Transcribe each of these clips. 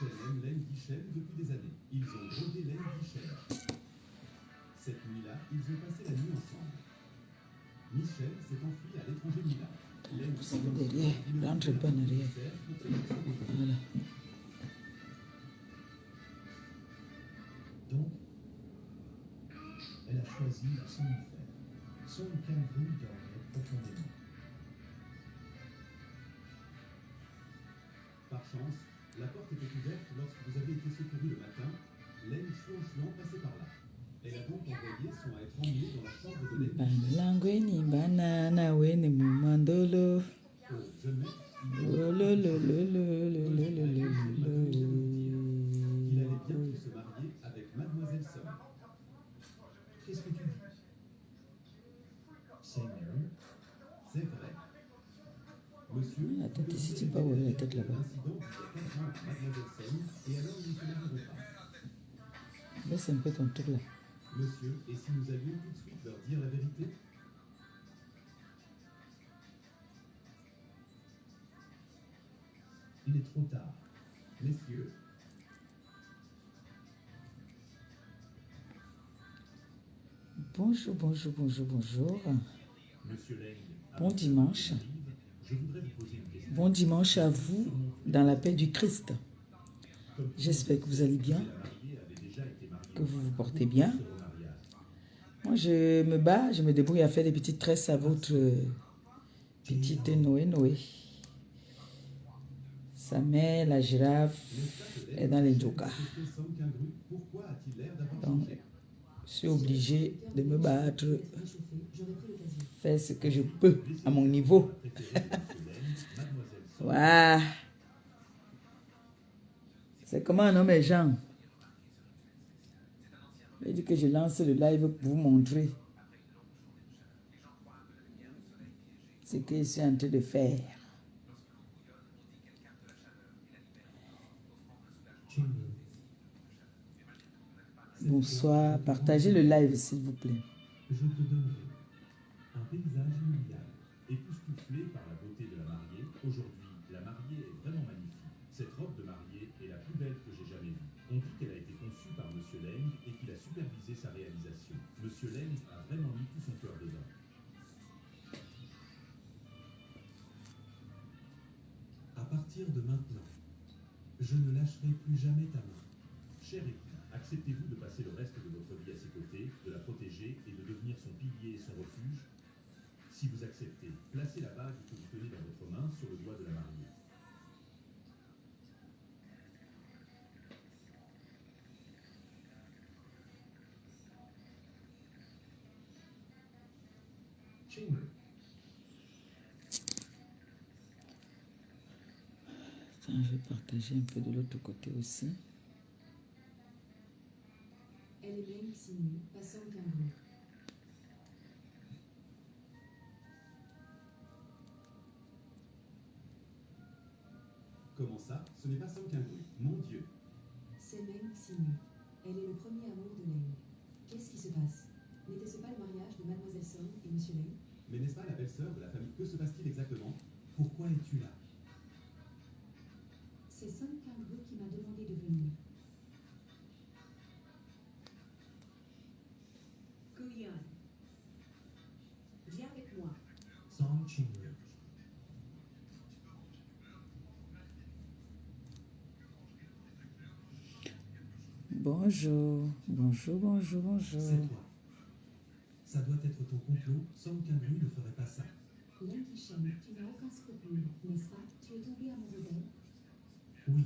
Michel aime Laine Guichel depuis des années. Ils ont drogué Laine Guichel. Cette nuit-là, ils ont passé la nuit ensemble. Michel s'est enfui à l'étranger Mila. Laine Vous savez derrière, rentre pas en arrière. Voilà. Donc, elle a choisi la somnifère. Son calvin dormait profondément. Par chance, la porte était ouverte lorsque vous avez été secouru le matin. Laine Chouan passait par là. Elle a donc envoyé son à être emmenée dans la chambre de Laine Guichel. Banlangweni banana weni mumandolo. Oh, jamais, Lo, lo, lo, lo, lo, lo, lo, lo, lo, lo. qu'il allait bientôt se marier avec Mademoiselle Somme. Qu'est-ce que tu dis? C'est non. C'est vrai. Monsieur, La tête ici, tu peux avoir la tête là-bas. l'incident d'il y a 4 ans à Mademoiselle Somme, et alors ils ne se marieront pas. Laisse un peu ton truc là. Monsieur, et si nous allions tout de suite leur dire la vérité? Il est trop tard. Messieurs, Bonjour, bonjour, bonjour, bonjour. Monsieur Leng, Bon dimanche. je voudrais vous poser une question. Bon dimanche à vous dans la paix du Christ. J'espère que vous allez bien, que vous vous portez bien. Moi, je me bats, je me débrouille à faire des petites tresses à votre petite Noé. Sa mère, la girafe, est dans les jokas. Donc, je suis obligée de me battre, faire ce que je peux à mon niveau. Waouh! C'est comment un homme est Jean. Je dis que je lance le live pour vous montrer ce que je suis en train de faire. Bonsoir, partagez le live s'il vous plaît. Je te donnerai un paysage idéal, époustouflé par la beauté de la mariée. Aujourd'hui, la mariée est vraiment magnifique. Cette robe de mariée est la plus belle que j'ai jamais vue. On dit qu'elle a été conçue par Monsieur Leng et qu'il a supervisé sa réalisation. Monsieur Leng a vraiment mis tout son cœur dedans. À partir de maintenant, je ne lâcherai plus jamais ta main. Cher époux, acceptez-vous de passer le reste de votre vie à ses côtés, de la protéger et de devenir son pilier et son refuge? Si vous acceptez, placez la bague que vous tenez dans votre main sur le doigt de la mariée. Chamber. Attends, je vais partager un peu de l'autre côté aussi. Elle est même signée, passant qu'un bruit. Comment ça? Ce n'est pas Sam Quingru. Mon Dieu. C'est Meng Xinyu. Elle est le premier amour de Leng. Qu'est-ce qui se passe? N'était-ce pas le mariage de Mademoiselle Song et Monsieur Leng? Mais n'est-ce pas la belle-sœur de la famille? Que se passe-t-il exactement? Pourquoi es-tu là? C'est Song Quingru qui m'a demandé de venir. Guyan, viens avec moi. Song Qingru. Bonjour, bonjour, bonjour, bonjour. C'est toi. Ça doit être ton complot. Song Quingru ne ferait pas ça. Leng Guichel, tu n'as aucun scrupule, n'est-ce pas? Tu es tombé amoureux d'elle? Oui.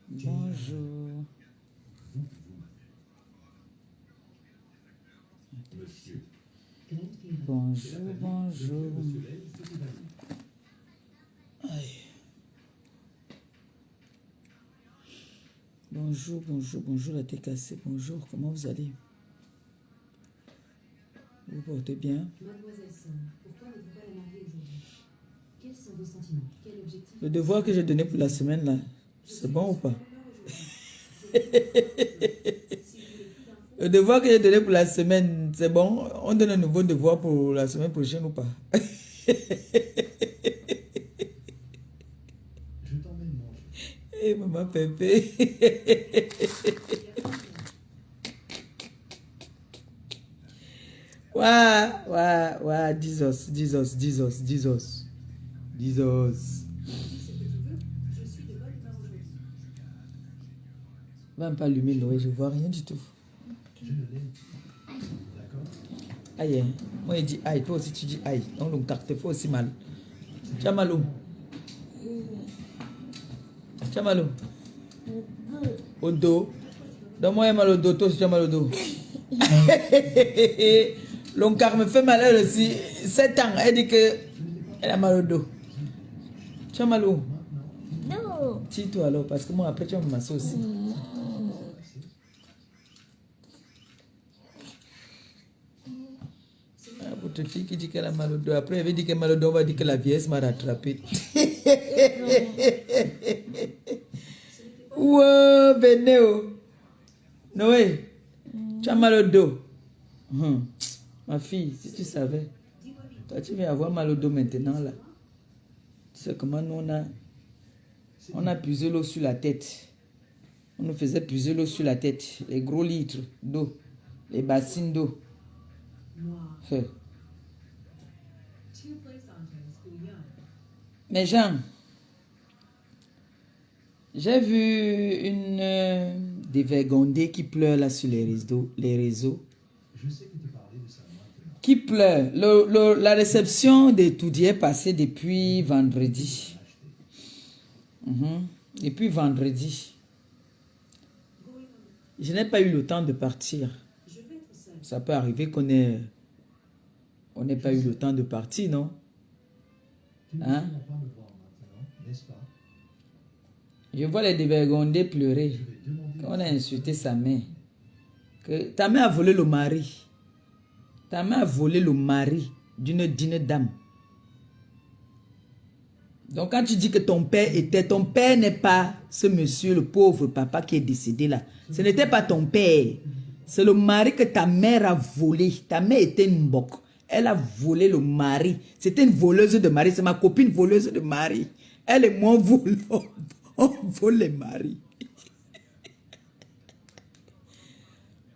Bonjour. Monsieur. Glenfield. Bonjour, bonjour. Monsieur Leng s'est évanoui. Aïe. Bonjour, bonjour, bonjour la tête cassée. Bonjour, comment vous allez? Vous vous portez bien? Mademoiselle Song, pourquoi n'êtes-vous pas la mariée aujourd'hui? Quels sont vos sentiments? Quel objectif? Le devoir que j'ai donné pour la semaine là, c'est bon ou pas? Le devoir que j'ai donné pour la semaine, c'est bon? On donne un nouveau devoir pour la semaine prochaine ou pas? Je t'emmène manger. Et maman Pépé. Ouah, Jesus. Dis ce que tu veux, je suis de bonne humeur aujourd'hui. Va pas allumer Noé, je vois rien du tout. Je ne l'aime plus. D'accord? Aïe, hein. Moi il dit aïe, toi aussi tu dis aïe. Donc le carte fait aussi mal. Tu as mal où? Tu as mal où? Au dos. Donne-moi mal au dos, toi aussi tu as mal au dos. L'oncar me fait mal elle aussi. 7 ans, elle dit que elle a mal au dos. Tu as mal où? Non. Tire-toi alors, parce que moi après tu vas me masser aussi. Ah, votre fille qui dit qu'elle a mal au dos. Après elle veut dire qu'elle a mal au dos, on va dire que la vieillesse m'a rattrapé. Wow, venez oh. Noé, tu as mal au dos. Ma fille, si tu savais, toi tu viens avoir mal au dos maintenant là. Tu sais comment nous on a puisé l'eau sur la tête. On nous faisait puiser l'eau sur la tête. Les gros litres d'eau, les bassines d'eau. Moi. 2 places on school young. Mais Jean, j'ai vu une dévergondée qui pleure là sur les réseaux. Je sais que tu parlais de ça maintenant. Qui pleure. La réception d'étudiants est passée depuis vendredi. Depuis vendredi. Je n'ai pas eu le temps de partir. Je vais être seule. Ça peut arriver qu'on n'ait pas eu le temps de partir, non? Tu ne Hein? vas pas me voir maintenant, n'est-ce pas? Je vois les dévergondés pleurer. Je vais demander Quand on a insulté sa mère. Que ta mère a volé le mari. Ta mère a volé le mari d'une dame. Donc quand tu dis que ton père n'est pas ce monsieur, le pauvre papa qui est décédé là. Ce n'était pas ton père. C'est le mari que ta mère a volé. Ta mère était une mbok. Elle a volé le mari. C'était une voleuse de mari. C'est ma copine voleuse de mari. Elle et moi, on vole les maris.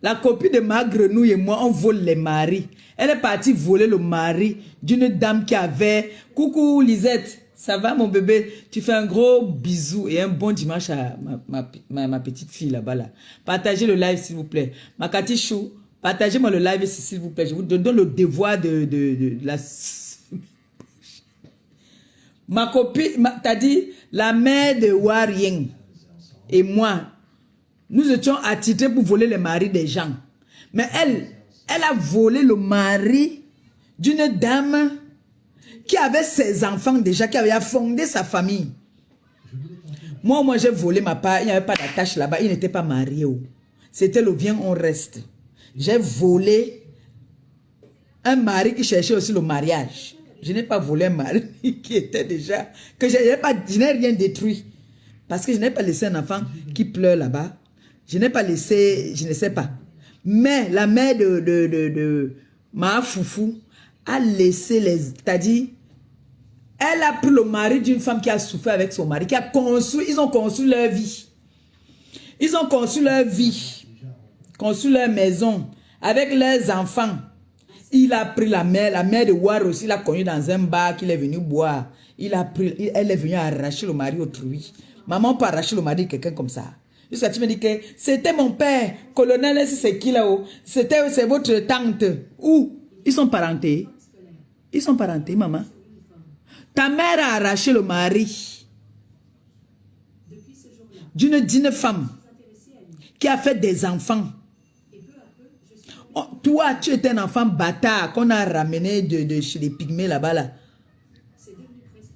La copine de ma grenouille et moi, on vole les maris. Elle est partie voler le mari d'une dame qui avait... Coucou Lisette, ça va mon bébé? Tu fais un gros bisou et un bon dimanche à ma petite fille là-bas. Là. Partagez le live s'il vous plaît. Ma Cathy Chou, partagez-moi le live s'il vous plaît. Je vous donne le devoir de la... Ma copine, t'as dit, la mère de Warien et moi, nous étions attitrés pour voler les maris des gens. Mais elle a volé le mari d'une dame qui avait ses enfants déjà, qui avait fondé sa famille. Moi, j'ai volé ma part. Il n'y avait pas d'attache là-bas. Il n'était pas marié. C'était le viens, on reste. J'ai volé un mari qui cherchait aussi le mariage. Je n'ai pas volé un mari qui était déjà... que je n'ai rien détruit. Parce que je n'ai pas laissé un enfant qui pleure là-bas. Je n'ai pas laissé... Je ne sais pas. Mais la mère de ma foufou a laissé les... C'est-à-dire, elle a pris le mari d'une femme qui a souffert avec son mari, qui a construit... Ils ont construit leur vie. Ils ont construit leur vie. Construit leur maison. Avec leurs enfants. Il a pris la mère de War aussi, il a connu dans un bar qu'il est venu boire. Elle est venue arracher le mari autrui. Maman peut arracher le mari de quelqu'un comme ça. Jusqu'à tu me dis que c'était mon père, colonel, c'est qui là-haut? C'est votre tante. Où? Ils sont parentés. Ils sont parentés, maman. Ta mère a arraché le mari d'une femme qui a fait des enfants. Oh, toi, tu étais un enfant bâtard qu'on a ramené de chez les pygmées là-bas.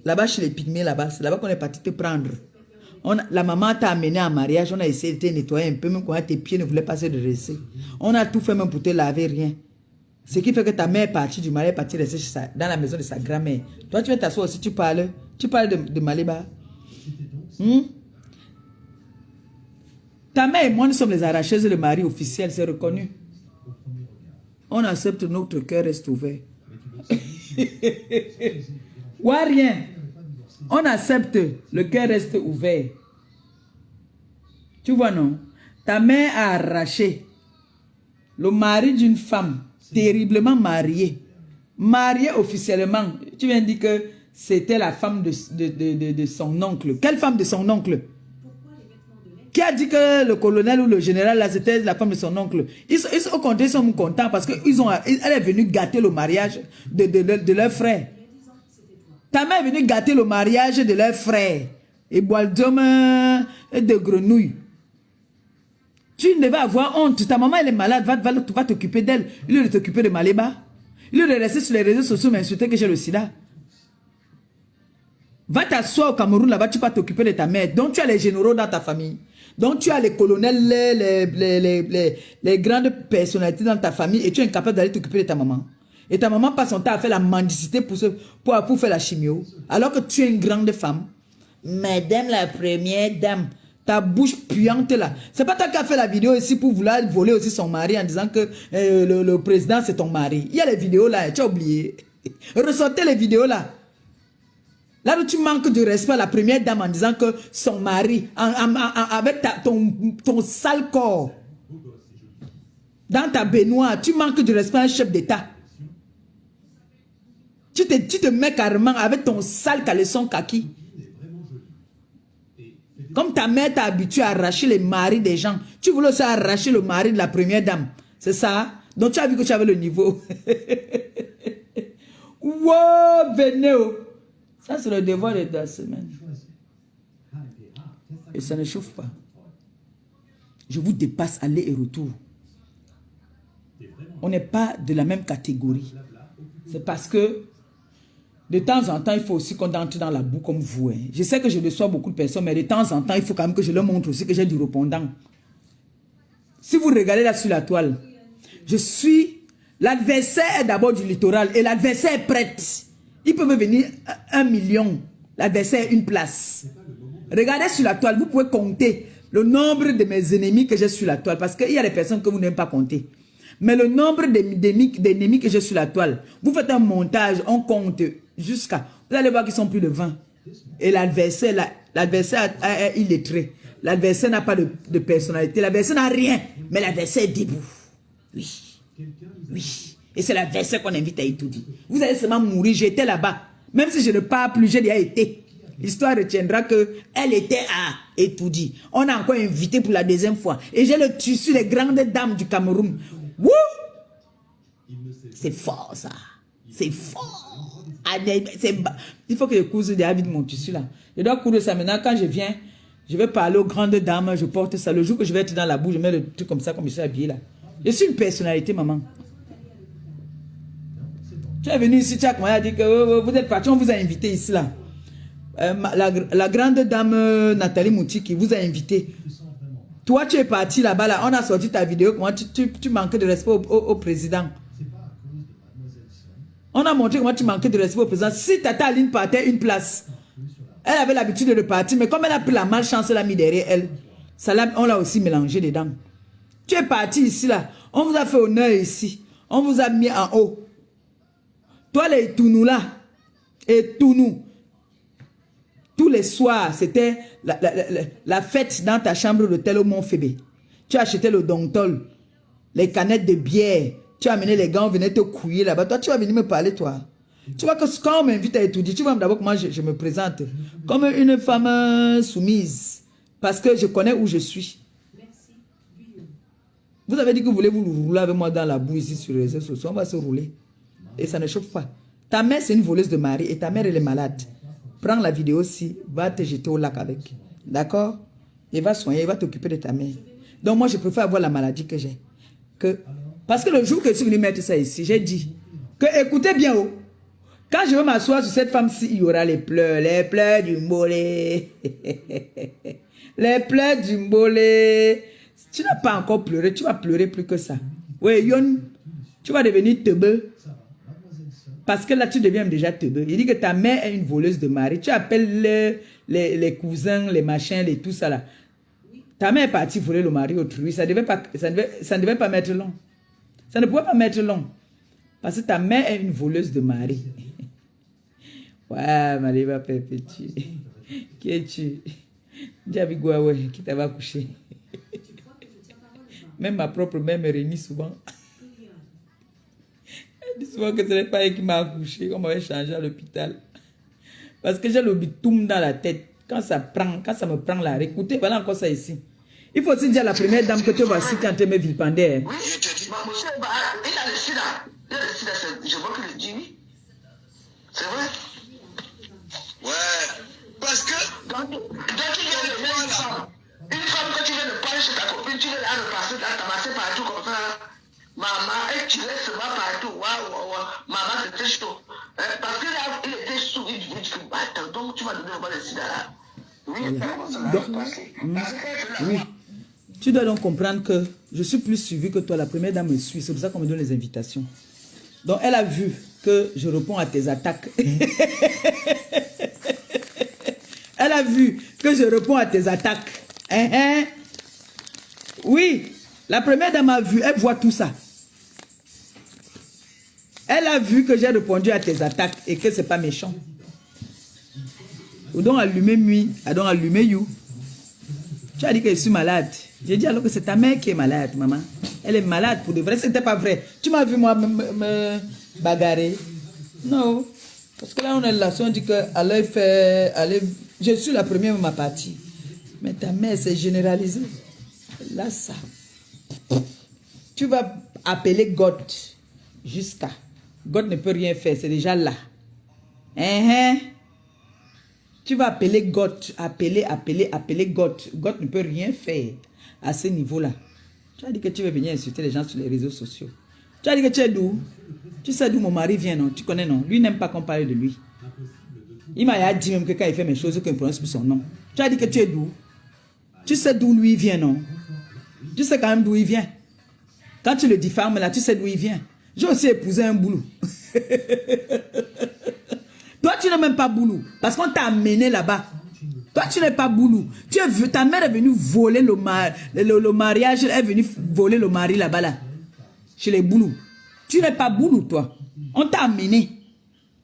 Là-bas, chez les pygmées, là-bas. C'est là-bas qu'on est parti te prendre. La maman t'a amené en mariage. On a essayé de te nettoyer un peu. Même quand tes pieds ne voulaient pas se dresser. On a tout fait même pour te laver, rien. Ce qui fait que ta mère est partie du mari, est partie rester dans la maison de sa grand-mère. Toi, tu viens t'asseoir aussi, tu parles. Tu parles de Maléba. Ta mère et moi, nous sommes les arracheuses de mari officiels, c'est reconnu. On accepte, notre cœur reste ouvert. Ou rien. On accepte, le cœur reste ouvert. Tu vois, non? Ta mère a arraché le mari d'une femme terriblement mariée. Mariée officiellement. Tu viens de dire que c'était la femme de son oncle. Quelle femme de son oncle? Qui a dit que le colonel ou le général, là, c'était la femme de son oncle? Ils sont contents parce qu'elle est venue gâter le mariage de leur frère. Ta mère est venue gâter le mariage de leur frère. Et boire de grenouilles. Tu ne vas avoir honte. Ta maman, elle est malade. Va t'occuper d'elle. Il lieu de t'occuper de Maléba. Il lieu de rester sur les réseaux sociaux m'insulter que j'ai le sida. Va t'asseoir au Cameroun là-bas. Tu vas t'occuper de ta mère. Donc tu as les généraux dans ta famille. Donc tu as les colonels, les grandes personnalités dans ta famille. Et tu es incapable d'aller t'occuper de ta maman. Et ta maman passe son temps à faire la mendicité pour faire la chimio. Alors que tu es une grande femme. Madame la première dame. Ta bouche puante là. C'est pas toi qui as fait la vidéo ici pour vouloir voler aussi son mari en disant que le président c'est ton mari. Il y a les vidéos là, tu as oublié. Ressortez les vidéos là. Là où tu manques de respect à la première dame en disant que son mari, avec ton sale corps, dans ta baignoire, tu manques de respect à un chef d'État. Tu te mets carrément avec ton sale caleçon kaki. Comme ta mère t'a habitué à arracher les maris des gens, tu voulais aussi arracher le mari de la première dame. C'est ça? Donc tu as vu que tu avais le niveau. Wow, venez. Ça, c'est le devoir de la semaine. Et ça ne chauffe pas. Je vous dépasse aller et retour. On n'est pas de la même catégorie. C'est parce que de temps en temps, il faut aussi qu'on entre dans la boue comme vous. Hein. Je sais que je reçois beaucoup de personnes, mais de temps en temps, il faut quand même que je leur montre aussi que j'ai du répondant. Si vous regardez là sur la toile, je suis... L'adversaire est d'abord du littoral et l'adversaire est prête. Il peut me venir 1 million. L'adversaire une place. Regardez sur la toile, vous pouvez compter le nombre de mes ennemis que j'ai sur la toile. Parce qu'il y a des personnes que vous n'aimez pas compter. Mais le nombre d'ennemis que j'ai sur la toile, vous faites un montage, on compte jusqu'à... Vous allez voir qu'ils sont plus de 20. Et l'adversaire est illettré. L'adversaire n'a pas de personnalité. L'adversaire n'a rien. Mais l'adversaire est debout. Oui. Oui. Et c'est l'adversaire qu'on invite à étudier. Vous allez seulement mourir. J'étais là-bas. Même si je ne pars plus, j'ai déjà été. L'histoire retiendra qu'elle était à étudier. On a encore invité pour la deuxième fois. Et j'ai le tissu des grandes dames du Cameroun. Wouh! C'est fort ça. C'est fort. Il faut que je couse David mon tissu là. Je dois coudre ça maintenant. Quand je viens, je vais parler aux grandes dames. Je porte ça. Le jour que je vais être dans la boue, je mets le truc comme ça, comme je suis habillé là. Je suis une personnalité, maman. Tu es venu ici, tu as commencé à dire que vous êtes parti, on vous a invité ici là. La grande dame Nathalie Mouti qui vous a invité. Toi, tu es parti là-bas, là, on a sorti ta vidéo, comment tu manquais de respect au président. On a montré comment tu manquais de respect au président. Si Tata Aline partait une place, elle avait l'habitude de partir, mais comme elle a pris la malchance, elle a mis derrière elle. Ça on l'a aussi mélangé dedans. Tu es parti ici, là. On vous a fait honneur ici. On vous a mis en haut. Toi, les Tounou là, et Tounou, tous les soirs, c'était la fête dans ta chambre d'hôtel au Mont-Fébé. Tu as acheté le dontol, les canettes de bière. Tu as amené les gars, on venait te couiller là-bas. Toi, tu vas venir me parler, toi. Tu vois que quand on m'invite à étudier, tu vois d'abord comment je me présente. Comme une femme soumise. Parce que je connais où je suis. Vous avez dit que vous voulez vous rouler avec moi dans la boue ici sur les réseaux sociaux. On va se rouler. Et ça ne chauffe pas. Ta mère, c'est une voleuse de mari et ta mère, elle est malade. Prends la vidéo aussi, va te jeter au lac avec. D'accord? Et va soigner, il va t'occuper de ta mère. Donc moi, je préfère avoir la maladie que j'ai. Parce que le jour que je suis venu mettre ça ici, j'ai dit que, écoutez bien, oh, quand je veux m'asseoir sur cette femme-ci, il y aura les pleurs du mbolé. Les pleurs du mbolé. Tu n'as pas encore pleuré, tu vas pleurer plus que ça. Oui, Yon, tu vas devenir teubeux. Parce que là, tu deviens déjà teubeux. Il dit que ta mère est une voleuse de mari. Tu appelles les cousins, les machins, les tout ça là. Ta mère est partie voler le mari autrui. Ça ne devait pas mettre long. Ça ne pouvait pas mettre long. Parce que ta mère est une voleuse de mari. Ouais, Maléba Perpétue. Qui es-tu? Diabigouaoué, qui t'avait couché. Même ma propre mère me renie souvent. Elle dit souvent que ce n'est pas elle qui m'a accouché, on m'avait changé à l'hôpital. Parce que j'ai le bitoum dans la tête. Quand ça me prend là, écoutez, voilà encore ça ici. Il faut aussi dire à la première dame que tu vas citer en train de me vilipender. Oui, je te dis, monsieur, il a le sida. Il a le sida, je vois que le dit, oui. C'est vrai? Ouais. Parce que, donc tu viens de voir une femme. Une femme, quand tu viens de parler chez ta copine, tu viens de la repasser, t'amasser partout comme ça. Maman, et tu laisses seulement partout. Waouh. Maman, c'était chaud. Parce que là, il était sous, il dit, attends, donc tu vas donner le sida là. Oui, oui. Tu dois donc comprendre que je suis plus suivi que toi. La première dame me suit. C'est pour ça qu'on me donne les invitations. Donc, elle a vu que je réponds à tes attaques. Elle a vu que je réponds à tes attaques. Oui, la première dame a vu. Elle voit tout ça. Elle a vu que j'ai répondu à tes attaques et que ce n'est pas méchant. Ou donc allumer lui, donc allumer you. Tu as dit que je suis malade. J'ai dit alors que c'est ta mère qui est malade, maman. Elle est malade pour de vrai. Ce n'était pas vrai. Tu m'as vu moi me bagarrer. Non. Parce que là on est là, on dit que je suis la première de ma partie. Mais ta mère c'est généralisé. Là ça. Tu vas appeler God jusqu'à. God ne peut rien faire, c'est déjà là. Tu vas appeler God, appeler God. God ne peut rien faire à ce niveau-là. Tu as dit que tu veux venir insulter les gens sur les réseaux sociaux. Tu as dit que tu es d'où? Tu sais d'où mon mari vient, non? Tu connais, non? Lui n'aime pas qu'on parle de lui. Il m'a dit même que quand il fait mes choses, qu'il ne prononce plus son nom. Tu as dit que tu es d'où? Tu sais d'où lui vient, non? Tu sais quand même d'où il vient. Quand tu le diffames là, tu sais d'où il vient. J'ai aussi épousé un boulot. Toi, tu n'es même pas boulot. Parce qu'on t'a amené là-bas. Toi, tu n'es pas boulot. Ta mère est venue voler le mariage. Elle est venue voler le mari là-bas, là. Chez les boulous. Tu n'es pas boulot, toi. On t'a amené.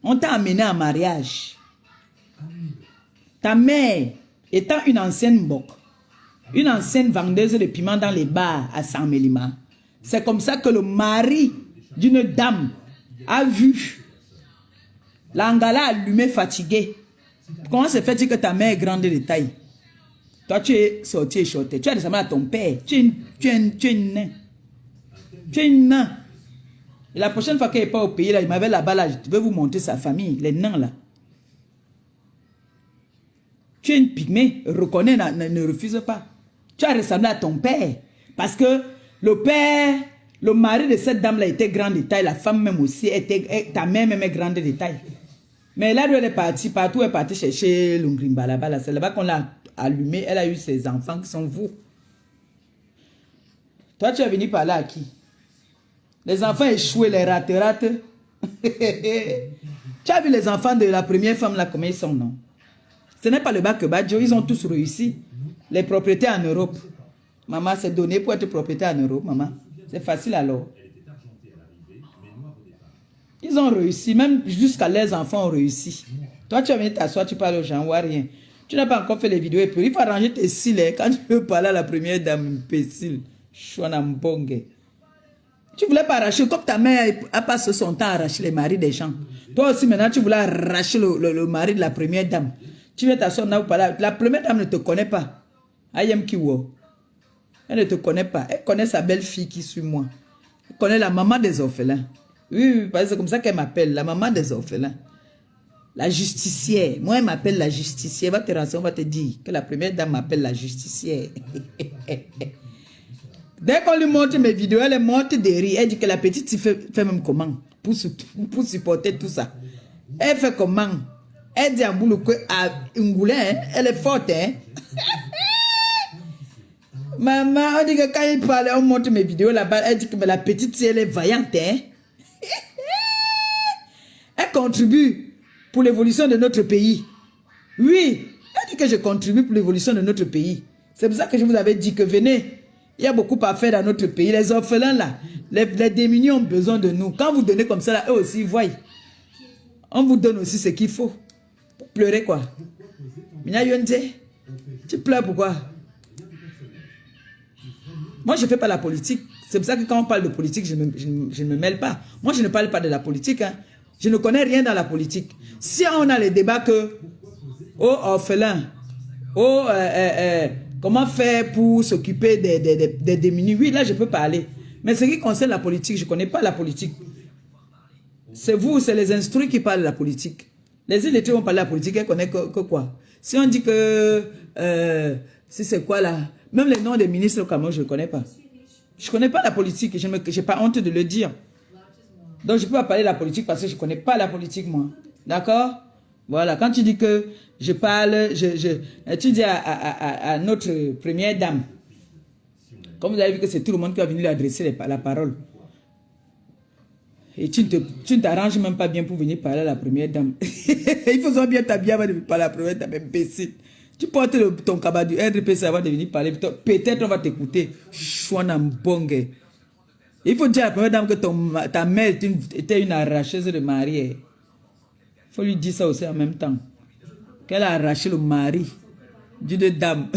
On t'a amené en mariage. Ta mère, étant une ancienne mbok, une ancienne vendeuse de piments dans les bars à San Mélima, c'est comme ça que le mari d'une dame a vu l'angala allumé, fatigué. Comment se fait-il que ta mère est grande de taille? Toi, tu es sorti et shorté. Tu as des amis à ton père. Tu es une nain. Tu es une nain. Et la prochaine fois qu'il n'est pas au pays, là, il m'avait là-bas, là, je vais vous montrer sa famille, les nains, là. Tu es une pygmée. Reconnais, ne refuse pas. Tu as ressemblé à ton père. Parce que le père, le mari de cette dame-là était grande de taille. La femme même aussi, ta mère même est grande de taille. Mais là où elle est partie, partout elle est partie chercher l'Ungrimba là-bas. C'est là-bas qu'on l'a allumé. Elle a eu ses enfants qui sont vous. Toi, tu es venu parler à qui? Les enfants échoués, les rates. Tu as vu les enfants de la première femme là, comment ils sont, non? Ce n'est pas le bac que Badjo, ils ont tous réussi. Les propriétés en Europe. Maman, c'est donné pour être propriétaire en Europe, maman. C'est facile alors. Ils ont réussi, même jusqu'à leurs enfants ont réussi. Toi, tu vas venir t'asseoir, tu parles aux gens, ou rien. Tu n'as pas encore fait les vidéos et puis il faut arranger tes cils. Quand tu veux parler à la première dame, imbécile. Chouanambongue. Tu voulais pas arracher, comme ta mère a passé son temps à arracher les maris des gens. Toi aussi, maintenant, tu voulais arracher le mari de la première dame. Tu viens t'asseoir là ou pas là. La première dame ne te connaît pas. Ayem Kiwo. Elle ne te connaît pas. Elle connaît sa belle-fille qui suit moi. Elle connaît la maman des orphelins. Oui, parce que c'est comme ça qu'elle m'appelle, la maman des orphelins. La justicière. Moi, elle m'appelle la justicière. Va te renseigner, on va te dire que la première dame m'appelle la justicière. Dès qu'on lui montre mes vidéos, elle monte des rires. Elle dit que la petite fait même comment pour supporter tout ça. Elle fait comment? Elle dit à Boulou qu'à Ngoulin, elle est forte, hein? Maman, on dit que quand il parle, on montre mes vidéos là-bas. Elle dit que la petite, elle est vaillante, hein? Elle contribue pour l'évolution de notre pays. Oui, elle dit que je contribue pour l'évolution de notre pays. C'est pour ça que je vous avais dit que venez. Il y a beaucoup à faire dans notre pays. Les orphelins là, les démunis ont besoin de nous. Quand vous donnez comme ça là, eux aussi ils voient. On vous donne aussi ce qu'il faut. Pleurer quoi? Mina Yonze, tu pleures pourquoi? Moi, je ne fais pas la politique. C'est pour ça que quand on parle de politique, je ne me mêle pas. Moi, je ne parle pas de la politique. Hein. Je ne connais rien dans la politique. Si on a les débats que, oh, orphelin, oh, comment faire pour s'occuper des démunis, oui, là, je peux parler. Mais ce qui concerne la politique, je ne connais pas la politique. C'est vous, c'est les instruits qui parlent de la politique. Les illettrés vont parler de la politique, elles connaissent que quoi. Si on dit que, si c'est quoi là, même les noms des ministres au Cameroun, je ne connais pas. Je ne connais pas la politique, je n'ai pas honte de le dire. Donc je ne peux pas parler de la politique parce que je ne connais pas la politique moi. D'accord? Voilà, quand tu dis que je parle, tu dis à notre première dame, comme vous avez vu que c'est tout le monde qui a venu lui adresser la parole. Et tu ne t'arranges même pas bien pour venir parler à la première dame. Il faut bien t'habiller avant de parler à la première dame, imbécile. Tu portes ton cabas du RDPC avant de venir parler. Peut-être on va t'écouter. Chouanambongue. Il faut dire à la première dame que ta mère était une arracheuse de mari. Il faut lui dire ça aussi en même temps. Qu'elle a arraché le mari d'une dame.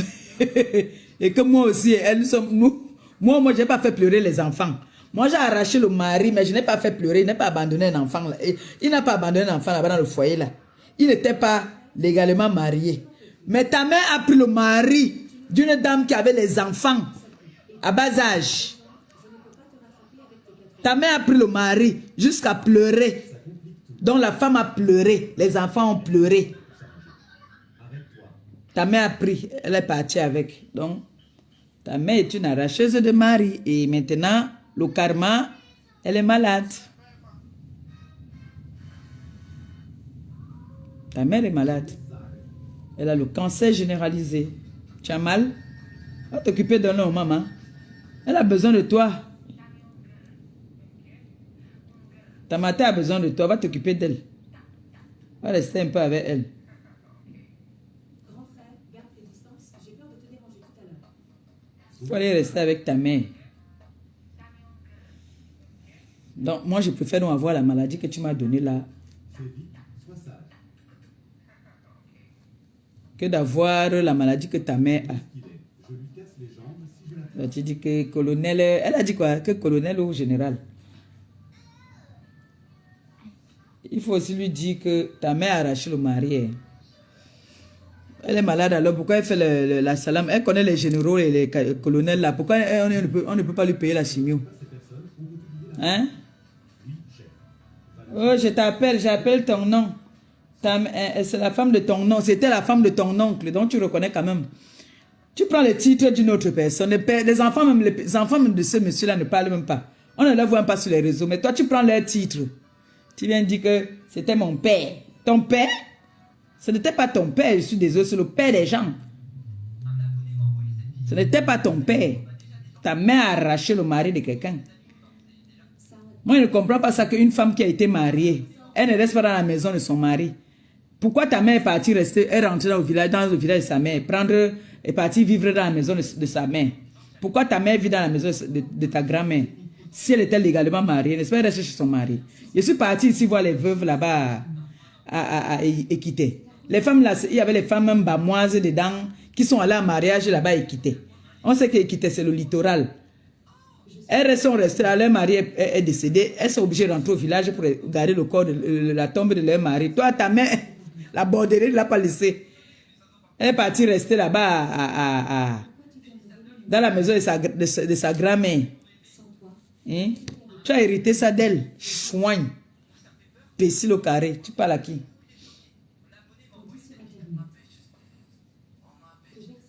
Et que moi aussi, moi je n'ai pas fait pleurer les enfants. Moi, j'ai arraché le mari, mais je n'ai pas fait pleurer. Il n'a pas abandonné un enfant. Là. Il n'a pas abandonné un enfant là-bas dans le foyer. Là. Il n'était pas légalement marié. Mais ta mère a pris le mari d'une dame qui avait les enfants à bas âge. Ta mère a pris le mari jusqu'à pleurer. Donc la femme a pleuré. Les enfants ont pleuré. Ta mère a pris. Elle est partie avec. Donc, ta mère est une arracheuse de mari. Et maintenant... le karma, elle est malade. Ta mère est malade. Elle a le cancer généralisé. Tu as mal? Va t'occuper d'un homme, maman. Elle a besoin de toi. Ta maman a besoin de toi. Va t'occuper d'elle. Va rester un peu avec elle. Grand frère, garde tes distances. J'ai peur de te déranger tout à l'heure. Il faut aller rester avec ta mère. Donc, moi, je préfère donc avoir la maladie que tu m'as donnée là que d'avoir la maladie que ta mère a. Donc, tu dis que colonel... Elle a dit quoi? Que colonel ou général? Il faut aussi lui dire que ta mère a arraché le mari. Elle est malade alors. Pourquoi elle fait la salam? Elle connaît les généraux et les colonels là. Pourquoi on ne peut pas lui payer la chimio? Hein? Oh, je t'appelle, j'appelle ton nom. C'est la femme de ton nom. C'était la femme de ton oncle, donc tu reconnais quand même. Tu prends les titres d'une autre personne. Les enfants même de ce monsieur-là ne parlent même pas. On ne les voit pas sur les réseaux. Mais toi, tu prends leurs titres. Tu viens dire que c'était mon père. Ton père? Ce n'était pas ton père, je suis désolé, c'est le père des gens. Ce n'était pas ton père. Ta mère a arraché le mari de quelqu'un. Moi, je ne comprends pas ça qu'une femme qui a été mariée, elle ne reste pas dans la maison de son mari. Pourquoi ta mère est partie rester, elle est rentrée dans le village de sa mère, est partie vivre dans la maison de sa mère? Pourquoi ta mère vit dans la maison de ta grand-mère? Si elle était légalement mariée, n'est-ce pas, elle reste chez son mari. Je suis partie ici voir les veuves là-bas à Équité. Les femmes là, il y avait les femmes même bamoises dedans qui sont allées en mariage là-bas à Équité. On sait qu'Équité, c'est le littoral. Elles sont restées là, leur mari est décédé. Elles sont obligées de rentrer au village pour garder le corps de la tombe de leur mari. Toi, ta mère, la bordelée ne l'a pas laissée. Elle est partie rester là-bas dans la maison de sa grand-mère. Hein? Tu as hérité ça d'elle. Chouigne. Pessil au carré. Tu parles à qui?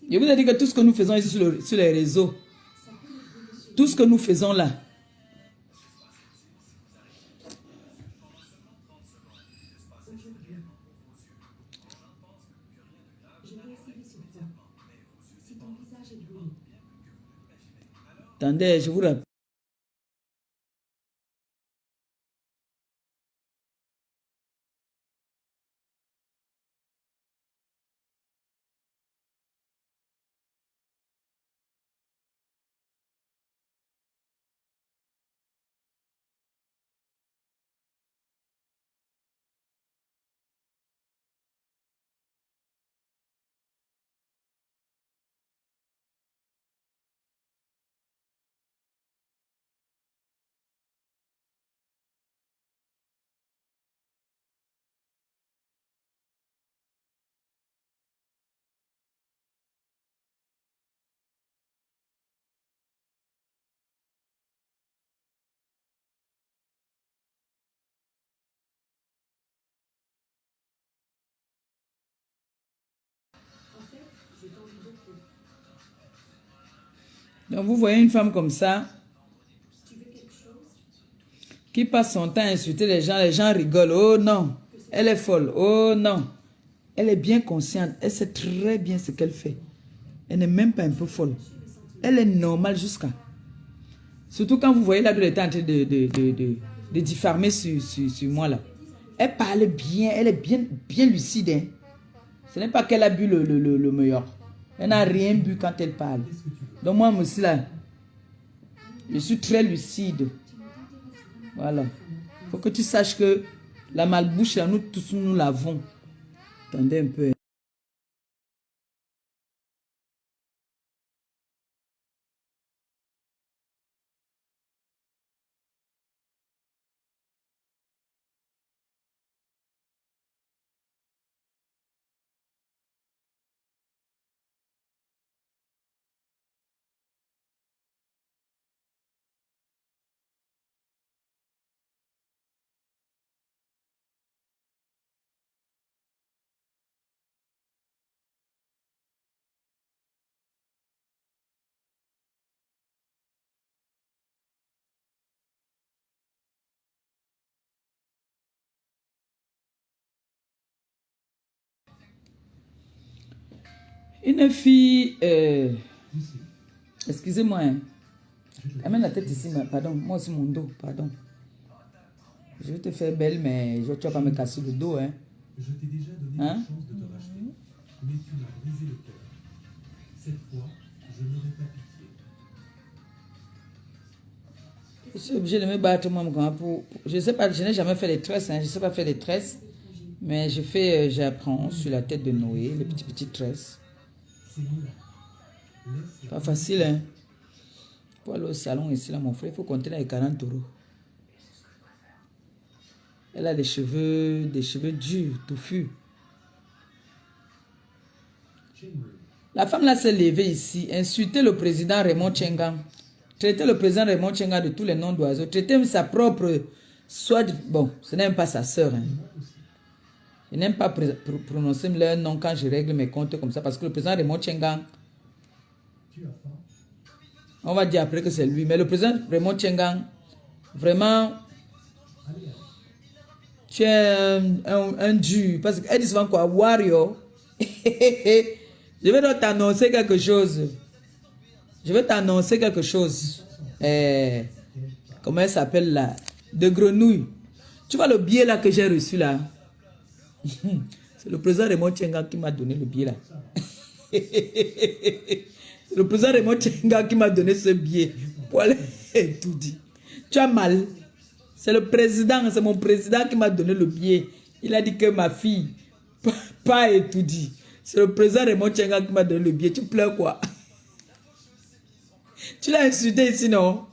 Je vous ai dit que tout ce que nous faisons ici sur les réseaux, tout ce que nous faisons là, attendez, je vous rappelle. Donc vous voyez une femme comme ça, qui passe son temps à insulter les gens rigolent. Oh non, elle est folle. Oh non, elle est bien consciente. Elle sait très bien ce qu'elle fait. Elle n'est même pas un peu folle. Elle est normale jusqu'à... Surtout quand vous voyez là, elle est en train de diffamer sur moi là. Elle parle bien, elle est bien lucide. Hein. Ce n'est pas qu'elle a bu le meilleur. Elle n'a rien bu quand elle parle. Donc moi aussi là, je suis très lucide. Voilà. Il faut que tu saches que la malbouche là, nous tous nous l'avons. Attendez un peu. Une fille, excusez-moi, hein. Amène la tête ici, pardon, moi aussi mon dos, pardon. Je vais te faire belle, mais tu vas pas me casser le dos, hein. Je t'ai déjà donné la chance de te racheter, mais tu m'as brisé le cœur. Cette fois, je n'aurai pas pitié. Je suis obligée de me battre moi pour je sais pas, je n'ai jamais fait les tresses, hein. Je sais pas faire les tresses, mais j'apprends sur la tête de Noé, les petites tresses. Pas facile, hein. Pour aller au salon ici, là, mon frère, il faut compter là les 40 €. Elle a des cheveux durs, touffus. La femme là s'est levée ici, insulter le président Raymond Tchengang, traiter le président Raymond Tchengang de tous les noms d'oiseaux, traiter sa propre, bon, ce n'est même pas sa sœur, hein. Je n'aime pas prononcer leur nom quand je règle mes comptes comme ça, parce que le président Raymond Tchengang, on va dire après que c'est lui, mais le président Raymond Tchengang, vraiment, tu es un dur, parce qu'elle dit souvent quoi, warrior. Je vais donc t'annoncer quelque chose. Comment elle s'appelle là? De grenouille. Tu vois le billet là que j'ai reçu là? C'est le président Raymond Tchengang qui m'a donné le billet là. C'est le président Raymond Tchengang qui m'a donné ce billet. Pour aller tout dit. Tu as mal. C'est le président, c'est mon président qui m'a donné le billet. Il a dit que ma fille, pas et tout dit. C'est le président Raymond Tchengang qui m'a donné le billet. Tu pleures quoi? Tu l'as insulté ici, non?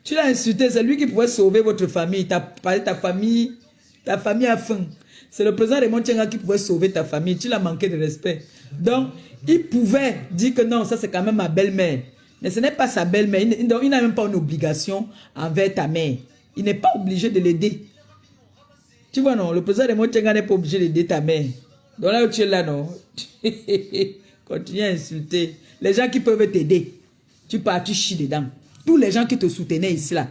Tu l'as insulté, c'est lui qui pouvait sauver votre famille. Ta famille a faim. C'est le président Raymond Tchengang qui pouvait sauver ta famille. Tu l'as manqué de respect. Donc, il pouvait dire que non, ça c'est quand même ma belle-mère. Mais ce n'est pas sa belle-mère. Donc, il n'a même pas une obligation envers ta mère. Il n'est pas obligé de l'aider. Tu vois, non, le président Raymond Tchengang n'est pas obligé d'aider ta mère. Donc là où tu es là, non, continue à insulter. Les gens qui peuvent t'aider, tu pars, tu chies dedans. Tous les gens qui te soutenaient ici, là.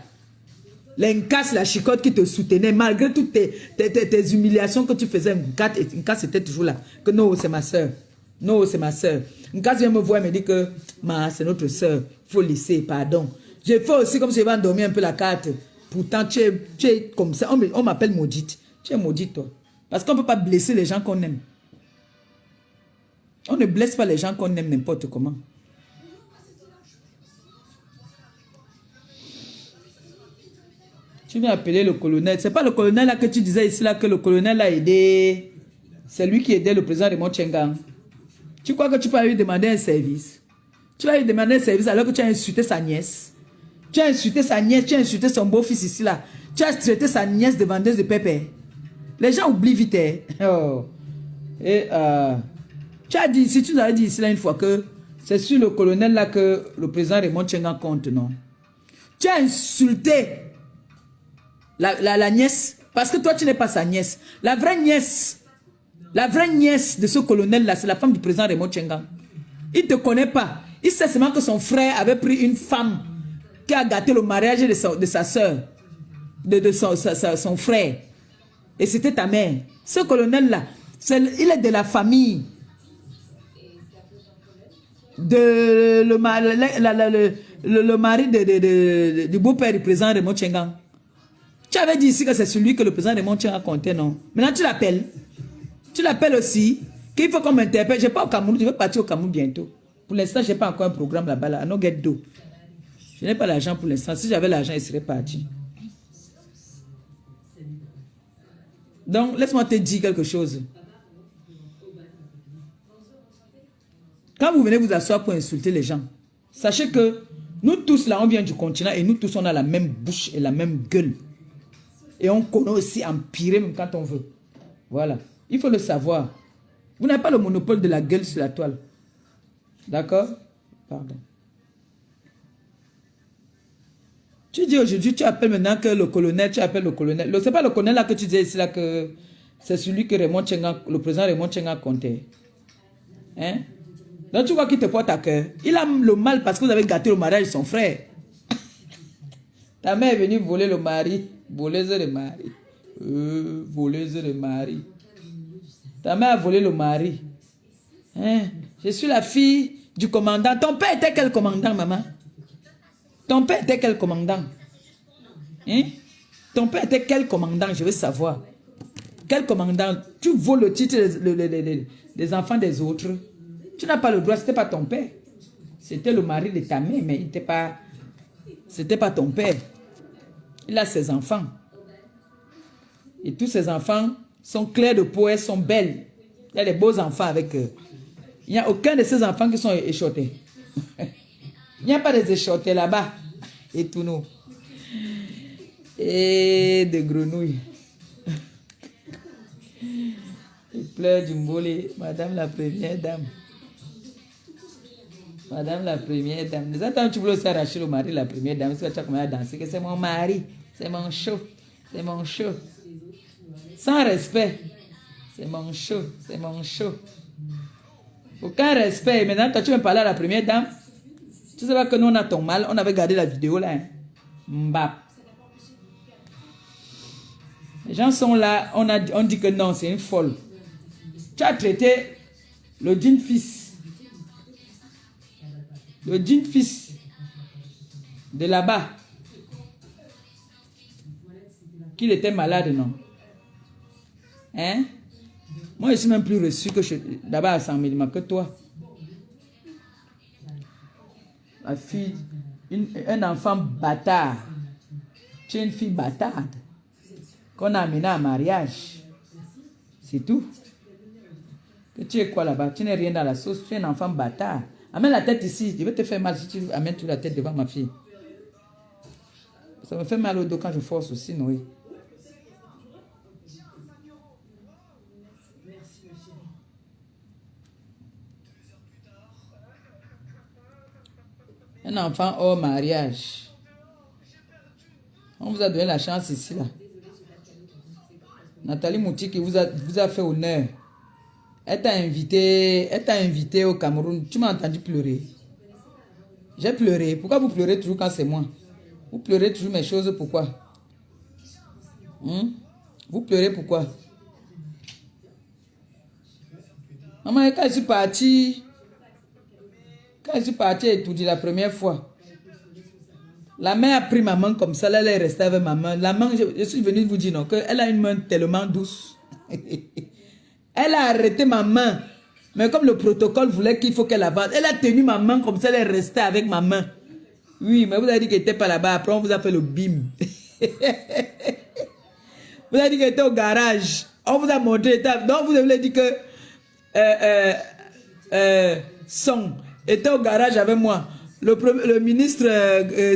Les Nkas, la chicotte qui te soutenait, malgré toutes tes humiliations que tu faisais, Nkas était toujours là. Que non, c'est ma soeur. Non, c'est ma soeur. Nkas vient me voir et me dit que c'est notre soeur. Il faut laisser, pardon. J'ai fait aussi comme si je vais endormir un peu la carte. Pourtant, tu es comme ça. On m'appelle maudite. Tu es maudite, toi. Parce qu'on ne peut pas blesser les gens qu'on aime. On ne blesse pas les gens qu'on aime n'importe comment. Tu viens appeler le colonel. C'est pas le colonel là que tu disais ici là que le colonel a aidé. C'est lui qui aidait le président Raymond Tchengang. Tu crois que tu peux lui demander un service? Tu vas lui demander un service alors que tu as insulté sa nièce. Tu as insulté sa nièce, tu as insulté son beau-fils ici là. Tu as traité sa nièce de vendeuse de pépé. Les gens oublient vite. Oh. Et tu as dit, si tu nous avais dit ici là une fois que c'est sur le colonel là que le président Raymond Tchengang compte, non? Tu as insulté la nièce, parce que toi tu n'es pas sa nièce. La vraie nièce de ce colonel là, c'est la femme du président Raymond Tchengang. Il ne te connaît pas. Il sait seulement que son frère avait pris une femme qui a gâté le mariage de sa soeur, de son frère. Et c'était ta mère. Ce colonel-là, il est de la famille de le mari du beau-père du président Raymond Tchengang. Tu avais dit ici que c'est celui que le président Raymond Tchengang comptait, non? Maintenant, tu l'appelles. Tu l'appelles aussi. Qu'il faut qu'on m'interpelle. Je ne vais pas au Cameroun. Je vais partir au Cameroun bientôt. Pour l'instant, je n'ai pas encore un programme là-bas. Là, no get do. Je n'ai pas l'argent pour l'instant. Si j'avais l'argent, il serait parti. Donc, laisse-moi te dire quelque chose. Quand vous venez vous asseoir pour insulter les gens, sachez que nous tous là, on vient du continent et nous tous, on a la même bouche et la même gueule. Et on connaît aussi empirer même quand on veut. Voilà. Il faut le savoir. Vous n'avez pas le monopole de la gueule sur la toile. D'accord? Pardon. Tu dis aujourd'hui, tu appelles maintenant que le colonel, tu appelles le colonel. Ce n'est pas le colonel là que tu disais ici là que c'est celui que Raymond Tchengang, le président Raymond Tchengang comptait. Hein? Donc tu vois qu'il te porte à cœur. Il a le mal parce que vous avez gâté le mariage de son frère. Ta mère est venue voler le mari. Voleuse de mari. Voleuse de mari. Ta mère a volé le mari. Hein? Je suis la fille du commandant. Ton père était quel commandant, maman? Ton père était quel commandant? Hein? Ton père était quel commandant? Je veux savoir. Quel commandant? Tu voles le titre des enfants des autres. Tu n'as pas le droit. Ce n'était pas ton père. C'était le mari de ta mère, mais il n'était pas... C'était pas ton père. Il a ses enfants. Et tous ses enfants sont clairs de peau, elles sont belles. Il y a des beaux enfants avec eux. Il n'y a aucun de ces enfants qui sont échotés. Il n'y a pas des échotés là-bas. Et tout nous. Et des grenouilles. Il pleure du mbolé. Madame la première dame. Madame la première dame. Nous attendons, tu voulais aussi arracher le mari de la première dame. Tu vas commencer à danser. C'est mon mari. C'est mon show. C'est mon show. Sans respect. C'est mon show. C'est mon show. Aucun respect. Maintenant, quand tu veux parler à la première dame, tu sais pas que nous, on a ton mal. On avait gardé la vidéo là. Hein? Mbap. Les gens sont là. On dit que non, c'est une folle. Tu as traité le jeune fils. Le jeune fils de là-bas. Qu'il était malade, non? Hein? Moi, je suis même plus reçu que là-bas à 100 000 que toi. Ma fille, un enfant bâtard. Tu es une fille bâtarde. Qu'on a amené à mariage. C'est tout. Que tu es quoi là-bas? Tu n'es rien dans la sauce. Tu es un enfant bâtard. Amène la tête ici. Je vais te faire mal si tu amènes toute la tête devant ma fille. Ça me fait mal au dos quand je force aussi, Noé. Un enfant hors mariage. On vous a donné la chance ici, là. Nathalie Mouti qui vous a fait honneur. Elle t'a invité au Cameroun. Tu m'as entendu pleurer. J'ai pleuré. Pourquoi vous pleurez toujours quand c'est moi? Vous pleurez toujours mes choses, pourquoi? Vous pleurez pourquoi? Maman, quand je suis partie et tout dit la première fois, la mère a pris ma main comme ça, elle est restée avec ma main. La main, je suis venue vous dire non, qu'elle a une main tellement douce. Elle a arrêté ma main. Mais comme le protocole voulait qu'il faut qu'elle avance, elle a tenu ma main comme ça, elle est restée avec ma main. Oui, mais vous avez dit qu'elle n'était pas là-bas. Après, on vous a fait le bim. Vous avez dit qu'elle était au garage. On vous a montré. Donc, vous avez dit que Son était au garage avec moi. Le ministre,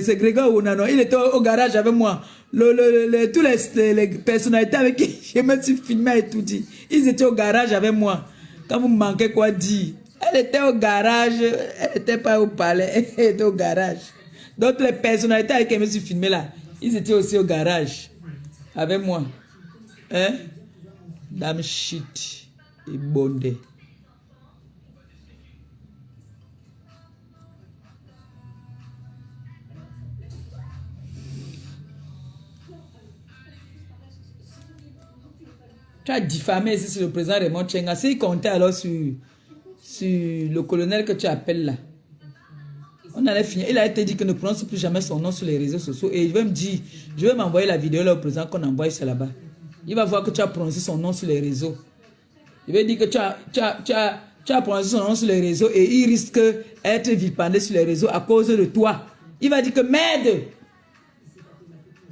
c'est Grégoire Ounano, il était au garage avec moi. Tous les personnalités avec qui je me suis filmé et tout dit, ils étaient au garage avec moi. Quand vous me manquez quoi dire, elle était au garage, elle n'était pas au palais, elle était au garage. Donc les personnalités avec qui je me suis filmé là, ils étaient aussi au garage avec moi. Hein? Dame shit et bondé. Tu as diffamé ici sur le président Raymond Tchenga. S'il comptait alors sur le colonel que tu appelles là. On allait finir. Il a été dit que ne prononce plus jamais son nom sur les réseaux sociaux. Et il va me dire, je vais m'envoyer la vidéo là au président qu'on envoie ça là-bas. Il va voir que tu as prononcé son nom sur les réseaux. Il va dire que tu as prononcé son nom sur les réseaux et il risque d'être vilipendé sur les réseaux à cause de toi. Il va dire que merde,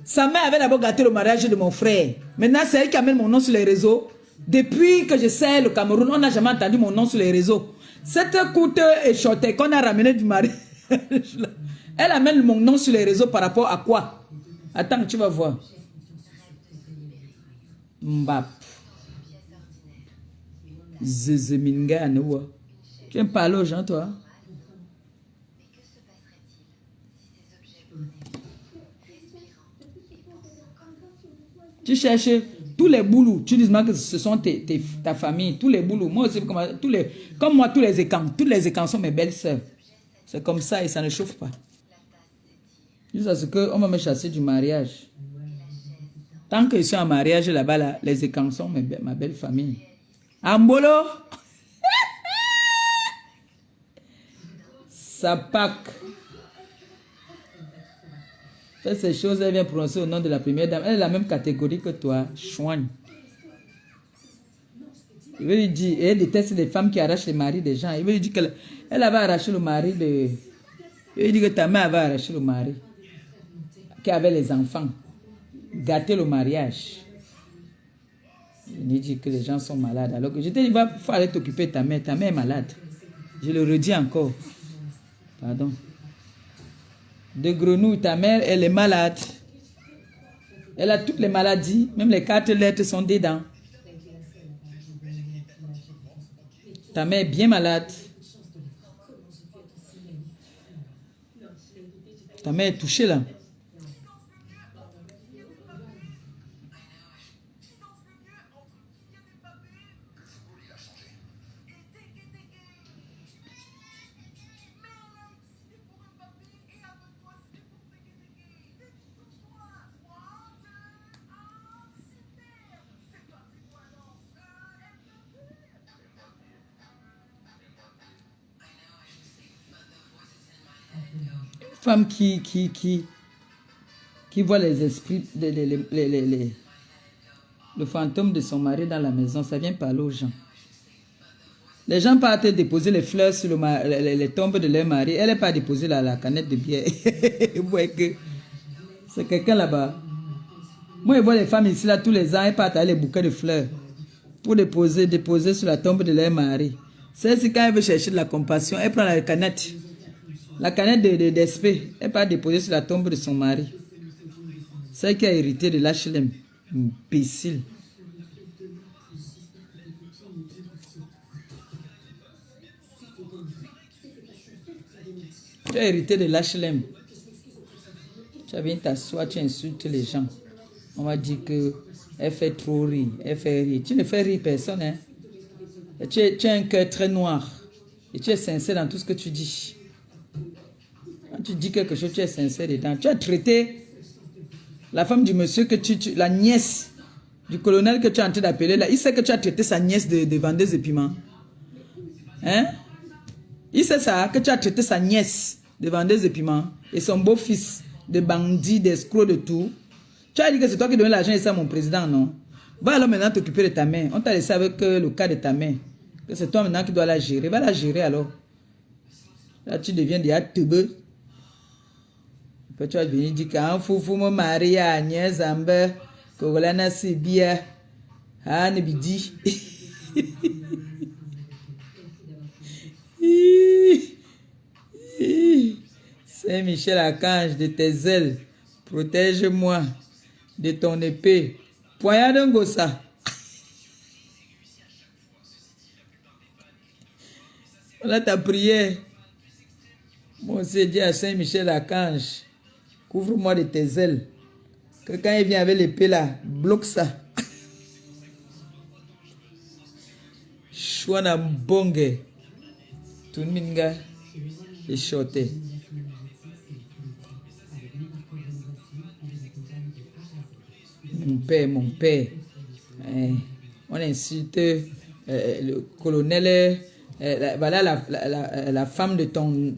sa mère avait d'abord gâté le mariage de mon frère. Maintenant, c'est elle qui amène mon nom sur les réseaux. Depuis que je sais le Cameroun, on n'a jamais entendu mon nom sur les réseaux. Cette courte échotée qu'on a ramenée du mari, elle amène mon nom sur les réseaux par rapport à quoi? Attends, tu vas voir. Mbap. Zezeminga Anoua. Tu aimes parler aux gens, toi? Tu cherches tous les boulous. Tu dis que ce sont ta famille, tous les boulous. Moi aussi, comme moi, tous les écans. Tous les écans sont mes belles sœurs. C'est comme ça et ça ne chauffe pas. Jusqu'à ce qu'on va me chasser du mariage. Tant que je suis en mariage là-bas, là, les écans sont ma belle famille. Ambolo! Sapak. Fait ces choses, elle vient prononcer au nom de la première dame. Elle est la même catégorie que toi, Chouane. Il veut lui dire, elle déteste les femmes qui arrachent les maris des gens. Il veut lui dire qu'elle avait arraché le mari de... Il veut dire que ta mère avait arraché le mari. Qui avait les enfants. Gâter le mariage. Il lui dit que les gens sont malades. Alors que je te dis, il faut aller t'occuper de ta mère. Ta mère est malade. Je le redis encore. Pardon. De grenouille, ta mère, elle est malade. Elle a toutes les maladies, même les 4 lettres sont dedans. Ta mère est bien malade. Ta mère est touchée là. Femme qui voit les esprits, le fantôme de son mari dans la maison, ça vient parler aux gens. Les gens partent déposer les fleurs sur les tombes de leur mari. Elle n'est pas déposée la canette de bière. C'est quelqu'un là-bas. Moi, je vois les femmes ici, là, tous les ans, elles partent avec les bouquets de fleurs pour déposer sur la tombe de leur mari. C'est quand elle veut chercher de la compassion, elle prend la canette. La canette d'esprit, elle part déposer sur la tombe de son mari. Celle qui a hérité de l'HLM. Imbécile. Tu as hérité de l'HLM. Tu viens t'asseoir, tu insultes les gens. On va dire qu'elle fait trop rire, elle fait rire. Tu ne fais rire personne, hein. Et tu as un cœur très noir. Et tu es sincère dans tout ce que tu dis. Quand tu dis quelque chose, tu es sincère dedans. Tu as traité la femme du monsieur, la nièce du colonel que tu es en train d'appeler là. Il sait que tu as traité sa nièce de vendeuse de piment. Hein? Il sait ça, que tu as traité sa nièce de vendeuse de piment et son beau-fils de bandit, d'escroc, de tout. Tu as dit que c'est toi qui donnais l'argent et ça, mon président, non? Va alors maintenant t'occuper de ta mère. On t'a laissé avec le cas de ta mère. Que c'est toi maintenant qui dois la gérer. Va la gérer alors. Là, tu deviens déjà teubeux. Après, tu vas venir dire qu'un foufou me marie à Agnès Amber, que voilà, n'a si bien. Ah, ne bidi. Saint-Michel Archange, de tes ailes, protège-moi de ton épée. Poignard d'un gossa. Voilà ta prière. Mon Dieu dit à Saint-Michel Archange, couvre-moi de tes ailes. Que quand il vient avec l'épée là, bloque ça. Chouana bonge. Tunminga et choté. Mon père, mon père. On insulte le colonel, voilà la femme de ton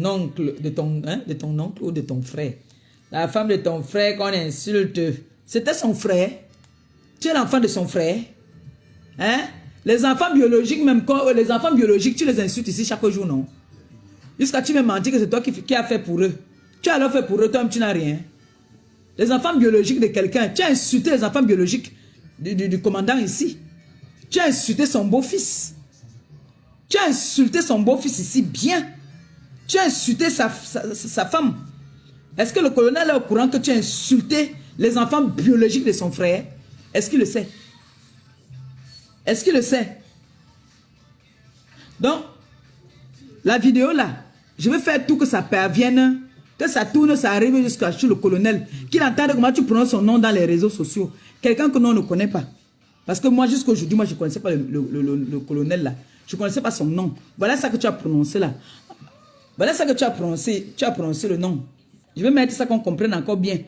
oncle, de ton oncle ou de ton frère. La femme de ton frère qu'on insulte. C'était son frère. Tu es l'enfant de son frère. Hein? Les enfants biologiques, même quand les enfants biologiques, tu les insultes ici chaque jour, non? Jusqu'à tu me mentir que c'est toi qui as fait pour eux. Tu as alors fait pour eux, toi-même tu n'as rien. Les enfants biologiques de quelqu'un, tu as insulté les enfants biologiques du commandant ici. Tu as insulté son beau-fils. Tu as insulté son beau-fils ici, bien. Tu as insulté sa femme. Est-ce que le colonel est au courant que tu as insulté les enfants biologiques de son frère? Est-ce qu'il le sait? Est-ce qu'il le sait? Donc, la vidéo là, je vais faire tout que ça parvienne, que ça tourne, ça arrive jusqu'à le colonel, qu'il entende comment tu prononces son nom dans les réseaux sociaux. Quelqu'un que nous ne connaît pas. Parce que moi, jusqu'à aujourd'hui, moi, je ne connaissais pas le colonel là. Je ne connaissais pas son nom. Voilà ça que tu as prononcé là. Voilà ça que tu as prononcé. Tu as prononcé le nom. Je vais mettre ça qu'on comprenne encore bien.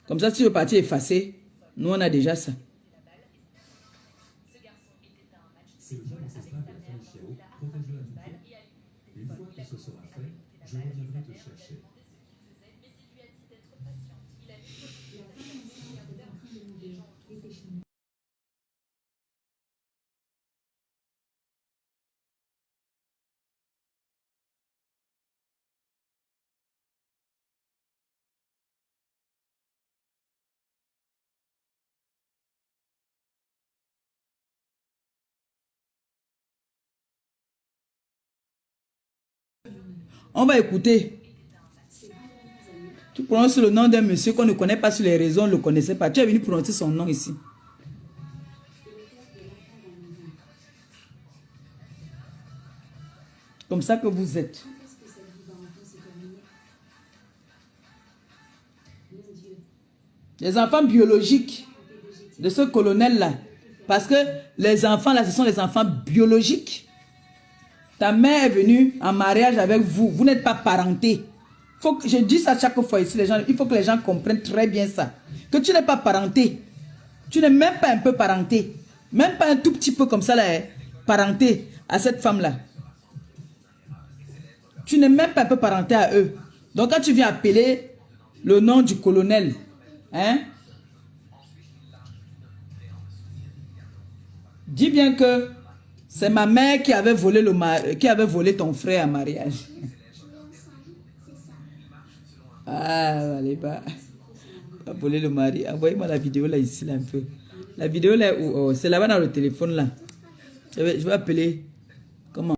Comme ça, si le parti est effacé, nous, on a déjà ça. C'est le genre ancestral de la famille Chiao. Protège-la du bien. Une fois que ce sera fait, je reviendrai te chercher. On va écouter. Tu prononces le nom d'un monsieur qu'on ne connaît pas sur les réseaux, on ne le connaissait pas. Tu es venu prononcer son nom ici. Comme ça que vous êtes. Les enfants biologiques de ce colonel-là. Parce que les enfants là, ce sont les enfants biologiques. Ta mère est venue en mariage avec vous. Vous n'êtes pas parenté. Je dis ça chaque fois ici. Il faut que les gens comprennent très bien ça. Que tu n'es pas parenté. Tu n'es même pas un peu parenté. Même pas un tout petit peu comme ça là. Parenté à cette femme-là. Tu n'es même pas un peu parenté à eux. Donc quand tu viens appeler le nom du colonel, hein? Dis bien que c'est ma mère qui avait volé ton frère en mariage. Ah, allez pas. Pas voler le mari. Envoyez-moi la vidéo là, ici, là, un peu. La vidéo là, c'est là-bas dans le téléphone là. Je vais appeler. Comment?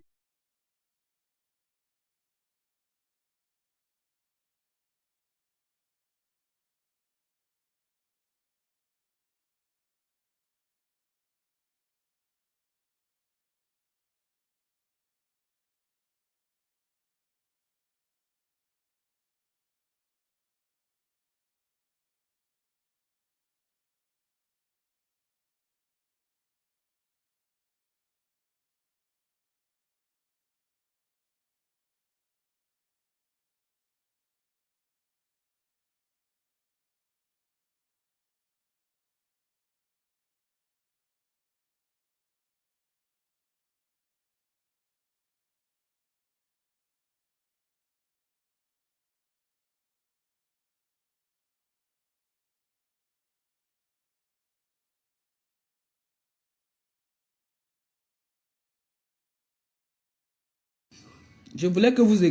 Je veux que vous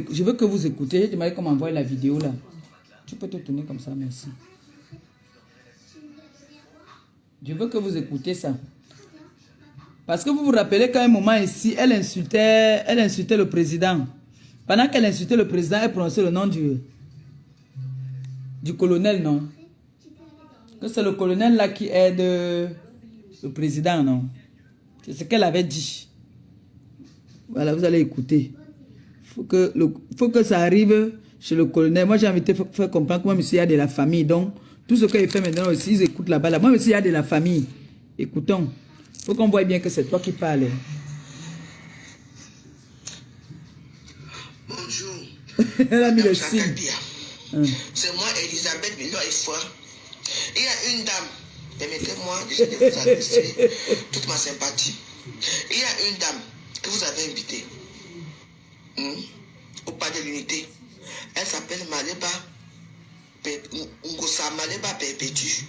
écoutez. Je demandais comment envoyer la vidéo là. Tu peux te tourner comme ça, merci. Je veux que vous écoutez ça. Parce que vous vous rappelez qu'à un moment ici, elle insultait le président. Pendant qu'elle insultait le président, elle prononçait le nom du colonel, non? Que c'est le colonel là qui aide le président, non? C'est ce qu'elle avait dit. Voilà, vous allez écouter. Faut que ça arrive chez le colonel. Moi, j'ai envie de faire comprendre que moi, monsieur, il y a de la famille. Donc, tout ce qu'il fait maintenant aussi, ils écoutent là-bas. Moi, monsieur, il y a de la famille. Écoutons. Il faut qu'on voit bien que c'est toi qui parles. Bonjour. Elle a mis le signe. C'est moi, Elisabeth Benoît Espoir. Il y a une dame permettez-moi déjà de vous adresser toute ma sympathie. Il y a une dame que vous avez invitée au pas de l'unité. Elle s'appelle Maleba Ngosa Maleba Perpétue.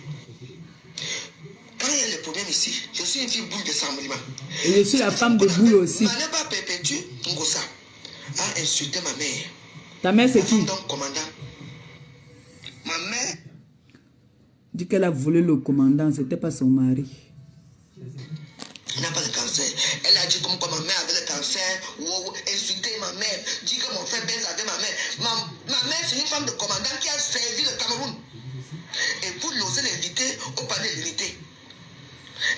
Quand il y a les problèmes ici, je suis une fille boule de Samblima. Et je suis la femme de boule aussi. Maleba Perpétue Ngosa a insulté ma mère. Ta mère c'est qui? Donc, commandant. Ma mère Dit qu'elle a volé le commandant, c'était pas son mari. Il n'a pas de cancer. Elle a dit comme quoi ma mère avait le cancer. Wow, insulté ma mère. Dit que mon frère baise avec ma mère. Ma mère, c'est une femme de commandant qui a servi le Cameroun. Et vous l'osez l'inviter au palais de l'unité.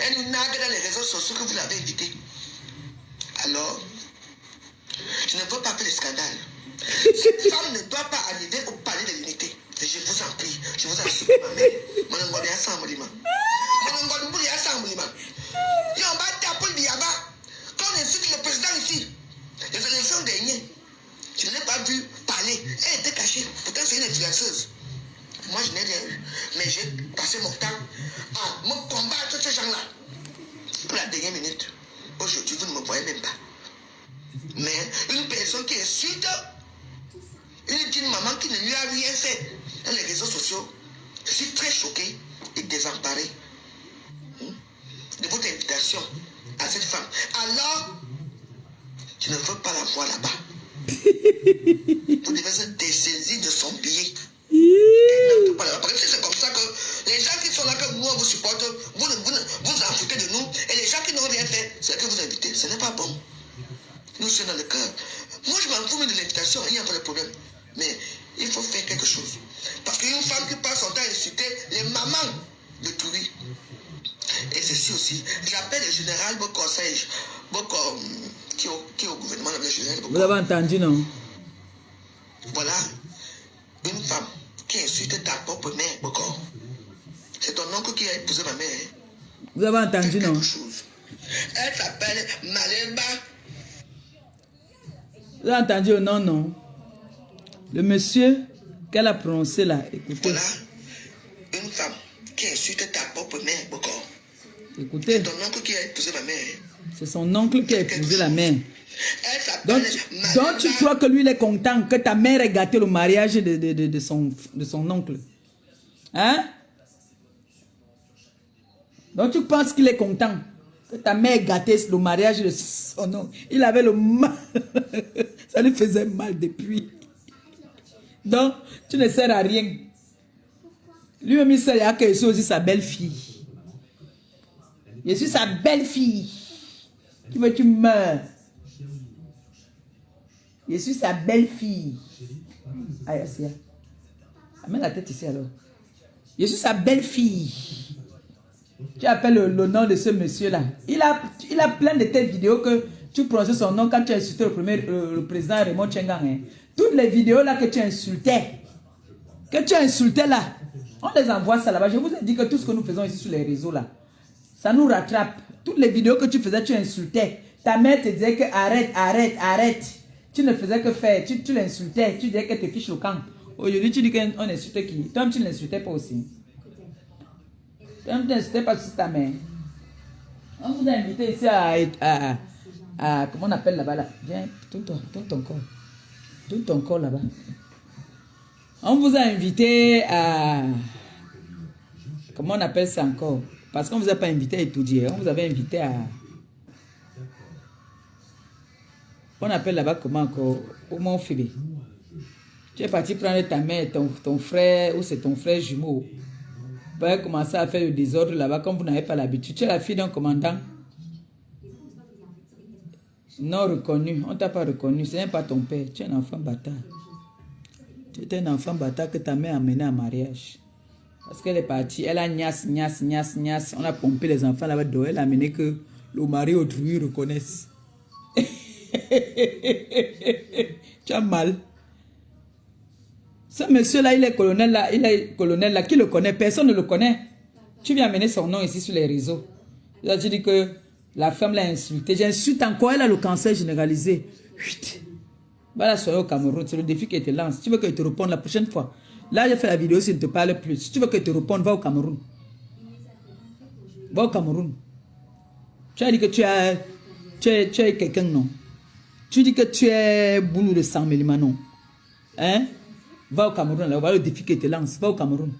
Elle nous nargue dans les réseaux sociaux que vous l'avez invité. Alors, je ne veux pas faire le scandale. Cette femme ne doit pas arriver au palais de l'unité. Et je vous en prie, je vous en supplie, ma mère. Mon engouement est ensemble, mon engouement est ensemble. Et on va taper le Biaba. Quand on insulte le président ici, les élections dernières, je ne l'ai pas vu parler. Elle était cachée. Pourtant, c'est une influenceuse. Moi, je n'ai rien eu. Mais j'ai passé mon temps à me combattre ces gens-là. Pour la dernière minute, aujourd'hui, vous ne me voyez même pas. Mais une personne qui insulte une maman qui ne lui a rien fait dans les réseaux sociaux, je suis très choqué et désemparé de votre invitation à cette femme. Alors, je ne veux pas la voir là-bas. Vous devez se dessaisir de son billet. Parce que c'est comme ça que les gens qui sont là, que nous on vous supporte, vous en foutez de nous. Et les gens qui n'ont rien fait, c'est que vous invitez. Ce n'est pas bon. Nous sommes dans le cœur. Moi, je m'en fous de l'invitation, il n'y a pas de problème. Mais il faut faire quelque chose. Parce qu'une femme qui passe son temps à insulter les mamans de Toubi. Et ceci aussi, j'appelle le général Bokor Sage, Bokor, qui est au gouvernement, le général Bokor. Vous avez entendu, non? Voilà, une femme qui insulte ta propre mère, Bokor. C'est ton oncle qui a épousé ma mère. Vous avez entendu, non? Elle s'appelle Maleba. Vous avez entendu, non, non? Le monsieur qu'elle a prononcé là, écoutez. Voilà, une femme qui insulte ta propre mère, Bokor. Écoutez. C'est ton oncle qui a épousé ma mère. C'est son oncle qui a épousé la mère. Donc tu crois que lui il est content que ta mère ait gâté le mariage de son oncle? Hein? Donc tu penses qu'il est content que ta mère gâtait le mariage de son oncle? Il avait le mal. Ça lui faisait mal depuis. Donc tu ne sers à rien. Lui-même il sert à que je suis aussi sa belle-fille. Je suis sa belle-fille. Qui veut que tu meurs? Je suis sa belle-fille. Aïe, Assia. Amène la tête ici alors. Je suis sa belle-fille. Tu appelles le nom de ce monsieur-là. Il a plein de tes vidéos que tu prononces son nom quand tu as insulté le président Raymond Tchengang. Hein. Toutes les vidéos là que tu insultais. Là. On les envoie ça là-bas. Je vous ai dit que tout ce que nous faisons ici sur les réseaux là, ça nous rattrape. Toutes les vidéos que tu faisais, tu insultais. Ta mère te disait que arrête. Tu ne faisais que faire. Tu l'insultais. Tu disais que tu fiches le camp. Aujourd'hui, tu dis qu'on insultait qui? Toi, tu ne l'insultais pas aussi. Toi, tu n'insultais pas sur ta mère. On vous a invité ici à comment on appelle là-bas là? Viens, tourne ton corps. Tourne ton corps là-bas. On vous a invité à... Comment on appelle ça encore? Parce qu'on ne vous a pas invité à étudier. On vous avait invité à... On appelle là-bas comment encore? Au Mont Phébé. Tu es parti prendre ta mère, ton frère, ou c'est ton frère jumeau. Vous allez commencer à faire le désordre là-bas comme vous n'avez pas l'habitude. Tu es la fille d'un commandant. Non reconnu. On ne t'a pas reconnu. Ce n'est pas ton père. Tu es un enfant bâtard. Tu es un enfant bâtard que ta mère a mené en mariage. Parce qu'elle est partie, elle a niasse. On a pompé les enfants là-bas dehors. Elle a amené que le mari autrui reconnaisse. Tu as mal. Ce monsieur-là, il est colonel là. Qui le connaît? Personne ne le connaît. Tu viens amener son nom ici sur les réseaux. Là, tu dis que la femme l'a insulté. J'insulte encore, elle a le cancer généralisé. Chut. Va la soirée au Cameroun, c'est le défi qu'elle te lance. Tu veux qu'elle te réponde la prochaine fois? Là, j'ai fait la vidéo, si elle ne te parle plus. Si tu veux qu'elle te réponde, va au Cameroun. Va au Cameroun. Tu as dit que tu es quelqu'un, non? Tu dis que tu es boulot de sang, Mélima, non? Hein? Va au Cameroun, là, on va le défi que te lance. Va au Cameroun.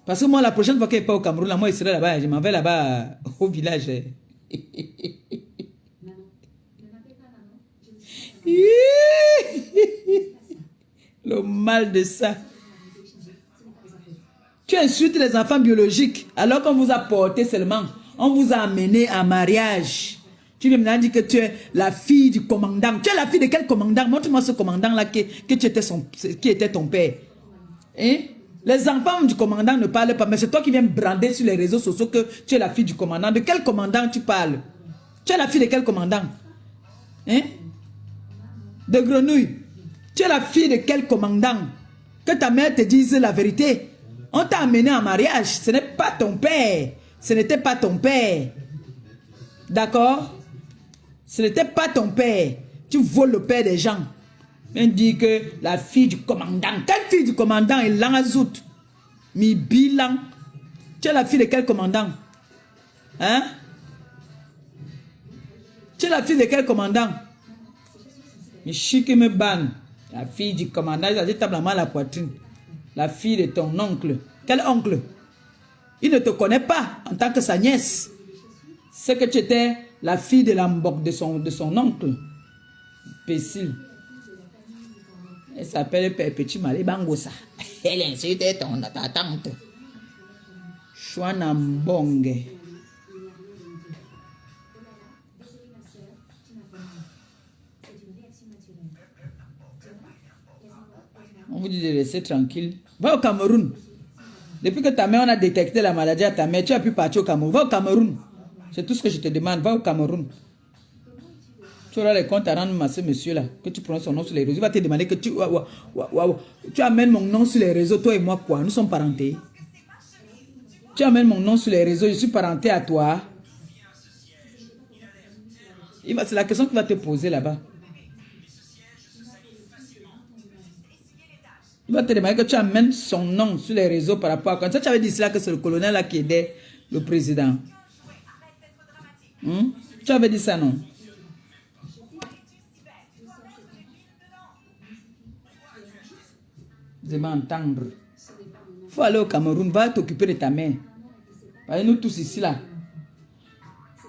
Parce que moi, la prochaine fois qu'il n'est pas au Cameroun, là, moi, il serait là-bas. Je m'en vais là-bas au village. Le mal de ça. Tu insultes les enfants biologiques alors qu'on vous a porté seulement. On vous a amené en mariage. Tu viens me dire que tu es la fille du commandant. Tu es la fille de quel commandant? Montre-moi ce commandant-là qui était ton père. Hein? Les enfants du commandant ne parlent pas, mais c'est toi qui viens brander sur les réseaux sociaux que tu es la fille du commandant. De quel commandant tu parles? Tu es la fille de quel commandant? Hein? De grenouille. Tu es la fille de quel commandant? Que ta mère te dise la vérité. On t'a amené en mariage. Ce n'est pas ton père. Ce n'était pas ton père. D'accord? Ce n'était pas ton père. Tu voles le père des gens. On dit que la fille du commandant. Quelle fille du commandant est Langazout? Mi bilan. Tu es la fille de quel commandant? Hein? Tu es la fille de quel commandant? Mi chique me ban. La fille du commandant. Il a dit tablement à la poitrine. La fille de ton oncle. Quel oncle? Il ne te connaît pas en tant que sa nièce. C'est que tu étais la fille de l'ambok de son oncle. Pécile. Elle s'appelle Petit Malé Bangosa. Elle insultait ta tante. Chouana Mbongue. On vous dit de laisser tranquille. Va au Cameroun. Depuis que ta mère, on a détecté la maladie à ta mère, tu as pu partir au Cameroun. Va au Cameroun. C'est tout ce que je te demande. Va au Cameroun. Tu auras les comptes à rendre à ce monsieur-là, que tu prends son nom sur les réseaux. Il va te demander que tu amènes mon nom sur les réseaux, toi et moi, quoi? Nous sommes parentés. Tu amènes mon nom sur les réseaux, je suis parenté à toi. C'est la question qu'il va te poser là-bas. Il va te demander que tu amènes son nom sur les réseaux par rapport à quoi. Ça, tu avais dit cela que c'est le colonel là qui aidait le président. Tu avais dit ça, non? Je m'entendre. Il faut aller au Cameroun, va t'occuper de ta mère. Parce que nous tous ici là,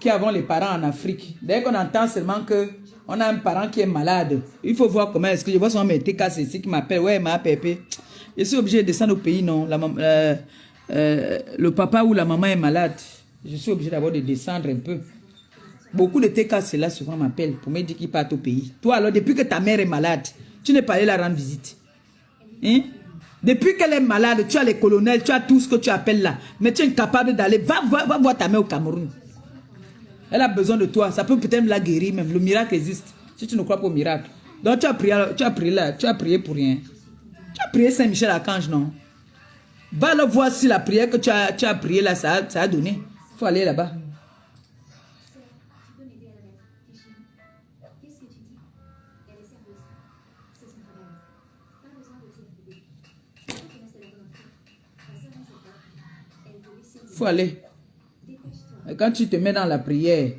qui avons les parents en Afrique, dès qu'on entend seulement que on a un parent qui est malade, il faut voir comment est-ce que je vois son TK ici qui m'appelle, ouais, ma pépé. Je suis obligé de descendre au pays, non. Le papa ou la maman est malade. Je suis obligé d'abord de descendre un peu. Beaucoup de TK là souvent m'appellent pour me dire qu'ils partent au pays. Toi alors, depuis que ta mère est malade, tu n'es pas allé la rendre visite. Hein? Depuis qu'elle est malade, tu as les colonels, tu as tout ce que tu appelles là. Mais tu es incapable d'aller. Va voir ta mère au Cameroun. Elle a besoin de toi. Ça peut peut-être la guérir même. Le miracle existe. Si tu ne crois pas au miracle. Donc tu as prié là. Tu as prié pour rien. Tu as prié Saint-Michel-Archange, non? Va le voir si la prière que tu as prié là, ça a donné. Il faut aller là-bas. Il faut aller. Et quand tu te mets dans la prière,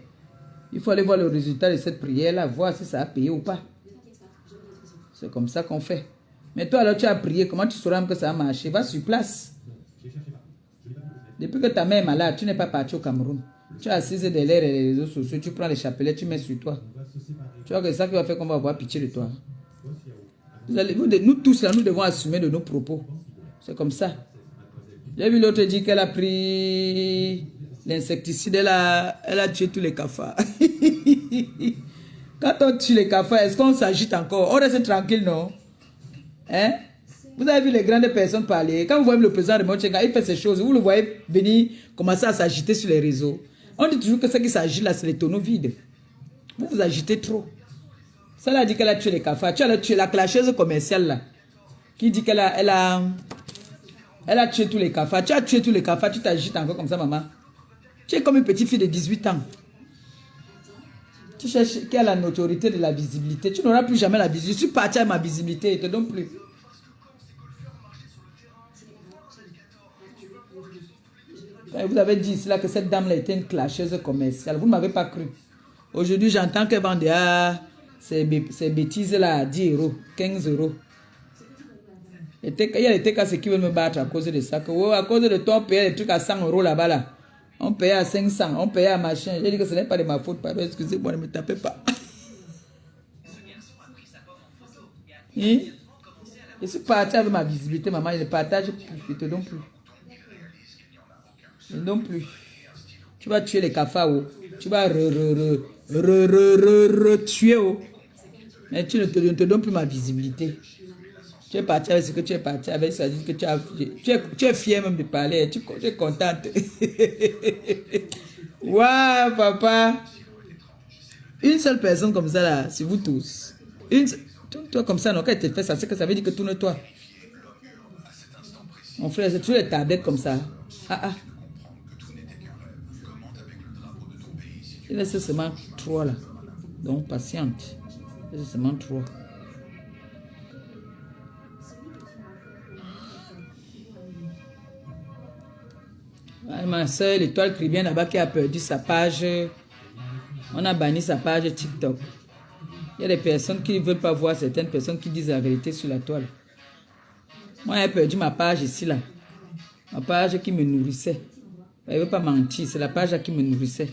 il faut aller voir le résultat de cette prière-là, voir si ça a payé ou pas. C'est comme ça qu'on fait. Mais toi, alors, tu as prié, comment tu sauras que ça a marché? Va sur place. Depuis que ta mère est malade, tu n'es pas parti au Cameroun. Tu es assise derrière les réseaux sociaux, tu prends les chapelets, tu mets sur toi. Tu vois que c'est ça qui va faire qu'on va avoir pitié de toi. Nous tous, là, nous devons assumer de nos propos. C'est comme ça. J'ai vu l'autre dire qu'elle a pris l'insecticide, elle a tué tous les cafards. Quand on tue les cafards, est-ce qu'on s'agite encore? On reste tranquille, non? Hein? Vous avez vu les grandes personnes parler. Quand vous voyez le président de Montchenga, il fait ces choses. Vous le voyez venir commencer à s'agiter sur les réseaux. On dit toujours que ce qui s'agit là, c'est les tonneaux vides. Vous vous agitez trop. Ça, elle a dit qu'elle a tué les cafards. Tu as tué la clasheuse commerciale là, qui dit qu'elle a tué tous les cafards. Tu as tué tous les cafards, tu t'agites encore comme ça, maman. Tu es comme une petite fille de 18 ans. Tu cherches qui a la notoriété de la visibilité. Tu n'auras plus jamais la visibilité. Je suis parti à ma visibilité, je ne te donne plus. Vous avez dit ici là que cette dame-là était une clasheuse commerciale. Vous ne m'avez pas cru. Aujourd'hui, j'entends qu'elle vend ces bêtises-là à 10 euros, 15 euros. Il y a des TKC qui veulent me battre à cause de ça. À cause de toi, on payait des trucs à 100 euros là-bas. Là. On payait à 500, on payait à machin. J'ai dit que ce n'est pas de ma faute. Pardon, excusez-moi, ne me tapez pas. Je suis parti avec ma visibilité, maman. Je ne partage plus. Je ne te donne plus. Je ne donne plus. Tu vas tuer les cafards. Oh. Tu vas tuer. Oh. Mais tu ne te donnes plus ma visibilité. Tu es parti avec ce que tu es parti avec. Ça dit que tu es fier même de parler. Tu es contente. Waouh, papa. Une seule personne comme ça, là, c'est vous tous. Toi comme ça, non, quand elle te fait ça, c'est que ça veut dire que tourne-toi. Mon frère, c'est toujours les tablettes comme ça. Il est seulement 3 là. Donc, patiente. Il est seulement 3. Ma soeur, l'étoile Cribien là-bas qui a perdu sa page. On a banni sa page TikTok. Il y a des personnes qui ne veulent pas voir certaines personnes qui disent la vérité sur la toile. Moi, j'ai perdu ma page ici, là. Ma page qui me nourrissait. Elle ne veut pas mentir, c'est la page qui me nourrissait.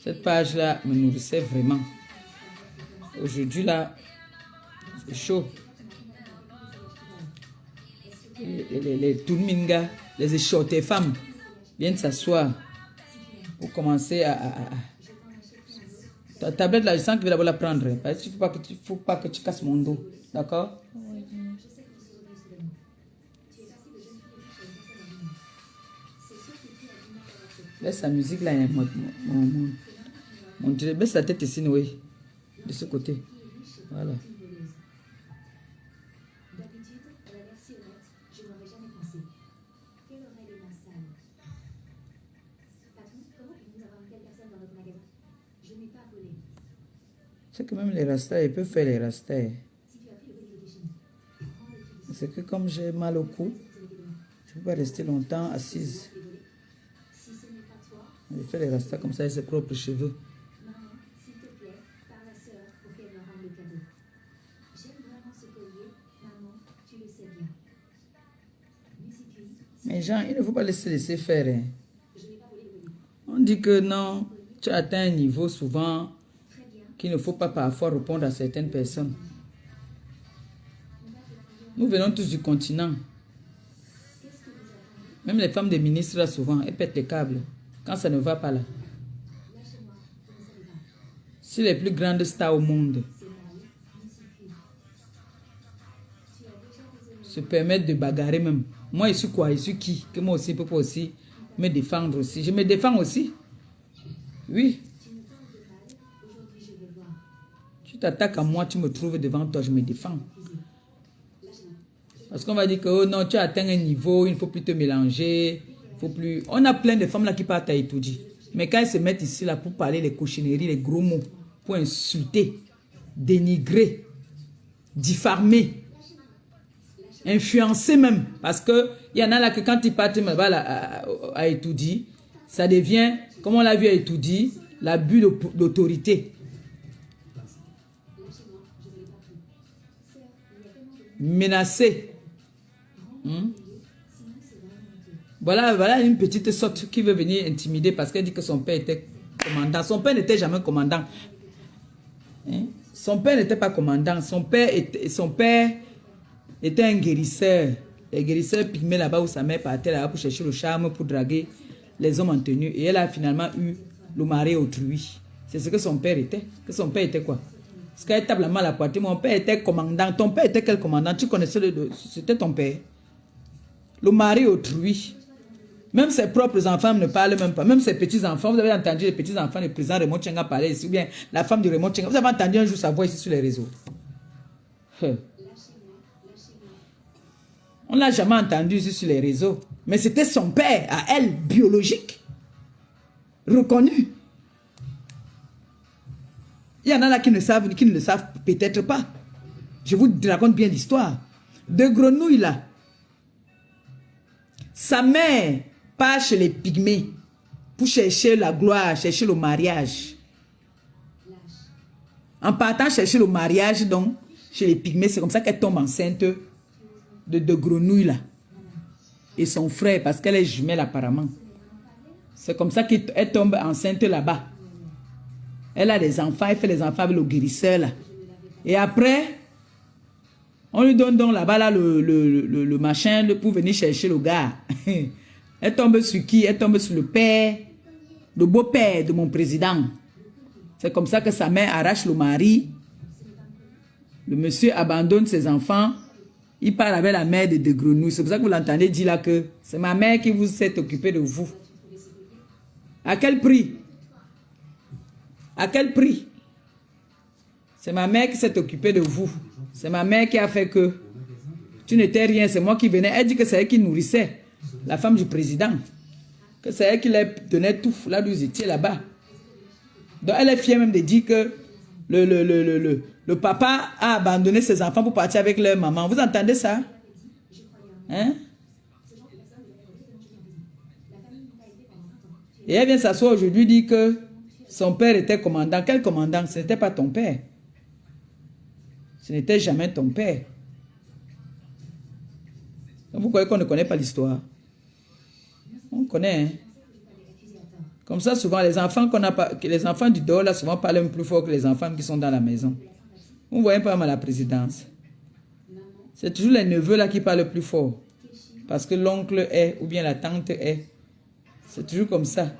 Cette page-là me nourrissait vraiment. Aujourd'hui, là, c'est chaud. Les Toulminga, les échotées femmes viennent s'asseoir pour commencer à... Ta tablette là, je sens que je vais d'abord la prendre. Parce qu'il ne faut pas que tu casses mon dos. D'accord? Laisse la musique là. Baisse la tête ici, oui. De ce côté. Voilà. C'est que même les rastas, ils peuvent faire les rastas. C'est que comme j'ai mal au cou, je ne peux pas rester longtemps assise. Je fais les rastas comme ça avec ses propres cheveux. Mais Jean, il ne faut pas laisser faire. Hein. On dit que non, tu as atteint un niveau souvent qu'il ne faut pas parfois répondre à certaines personnes. Nous venons tous du continent. Même les femmes des ministres, là, souvent, elles pètent les câbles. Quand ça ne va pas là. Si les plus grandes stars au monde se permettent de bagarrer même. Moi, je suis quoi? Je suis qui? Que moi aussi, je peux pas aussi me défendre aussi. Je me défends aussi. Oui. Tu t'attaques à moi, tu me trouves devant toi, je me défends. Parce qu'on va dire que oh non, tu as atteint un niveau, il ne faut plus te mélanger. Faut plus... On a plein de femmes là qui partent à étudier. Mais quand elles se mettent ici là pour parler les cochonneries, les gros mots, pour insulter, dénigrer, diffamer, influencer même. Parce qu'il y en a là que quand ils partent à étudier, ça devient, comme on l'a vu à étudier, l'abus d'autorité. Menacé. Voilà une petite sorte qui veut venir intimider parce qu'elle dit que son père était commandant. Son père n'était jamais commandant. Hein? Son père n'était pas commandant. Son père était un guérisseur. Les guérisseurs pygmées là-bas où sa mère partait là pour chercher le charme, pour draguer les hommes en tenue. Et elle a finalement eu le mari autrui. C'est ce que son père était. Que son père était quoi? Parce qu'elle tape la main à la poitrine. Mon père était commandant. Ton père était quel commandant? Tu connaissais c'était ton père. Le mari autrui. Même ses propres enfants ne parlent même pas. Même ses petits-enfants. Vous avez entendu les petits-enfants du président Raymond Tchenga parler ici. Ou bien la femme de Raymond Tchenga. Vous avez entendu un jour sa voix ici sur les réseaux. On ne l'a jamais entendu ici sur les réseaux. Mais c'était son père, à elle, biologique. Reconnu. Il y en a là qui ne le savent peut-être pas. Je vous raconte bien l'histoire. De grenouilles là. Sa mère part chez les pygmées pour chercher la gloire, chercher le mariage. En partant chercher le mariage, donc, chez les pygmées, c'est comme ça qu'elle tombe enceinte de grenouilles là. Et son frère, parce qu'elle est jumelle apparemment. C'est comme ça qu'elle tombe enceinte là-bas. Elle a des enfants, elle fait les enfants avec le guérisseur là. Et après, on lui donne donc là-bas là, le machin pour venir chercher le gars. Elle tombe sur qui? Elle tombe sur le père, le beau-père de mon président. C'est comme ça que sa mère arrache le mari. Le monsieur abandonne ses enfants. Il part avec la mère de grenouilles. C'est pour ça que vous l'entendez dire là que c'est ma mère qui vous s'est occupée de vous. À quel prix? À quel prix? C'est ma mère qui s'est occupée de vous. C'est ma mère qui a fait que tu n'étais rien. C'est moi qui venais. Elle dit que c'est elle qui nourrissait la femme du président. Que c'est elle qui leur donnait tout. Là où ils étaient là-bas. Donc elle est fière même de dire que le papa a abandonné ses enfants pour partir avec leur maman. Vous entendez ça? Hein? Et elle vient s'asseoir aujourd'hui, dit que son père était commandant. Quel commandant? Ce n'était pas ton père. Ce n'était jamais ton père. Donc vous croyez qu'on ne connaît pas l'histoire? On connaît, hein? Comme ça, souvent, les enfants qu'on a pas, les enfants du dehors, là, souvent, parlent même plus fort que les enfants qui sont dans la maison. Vous ne voyez pas mal la présidence. C'est toujours les neveux, là, qui parlent plus fort. Parce que l'oncle est, ou bien la tante est. C'est toujours comme ça.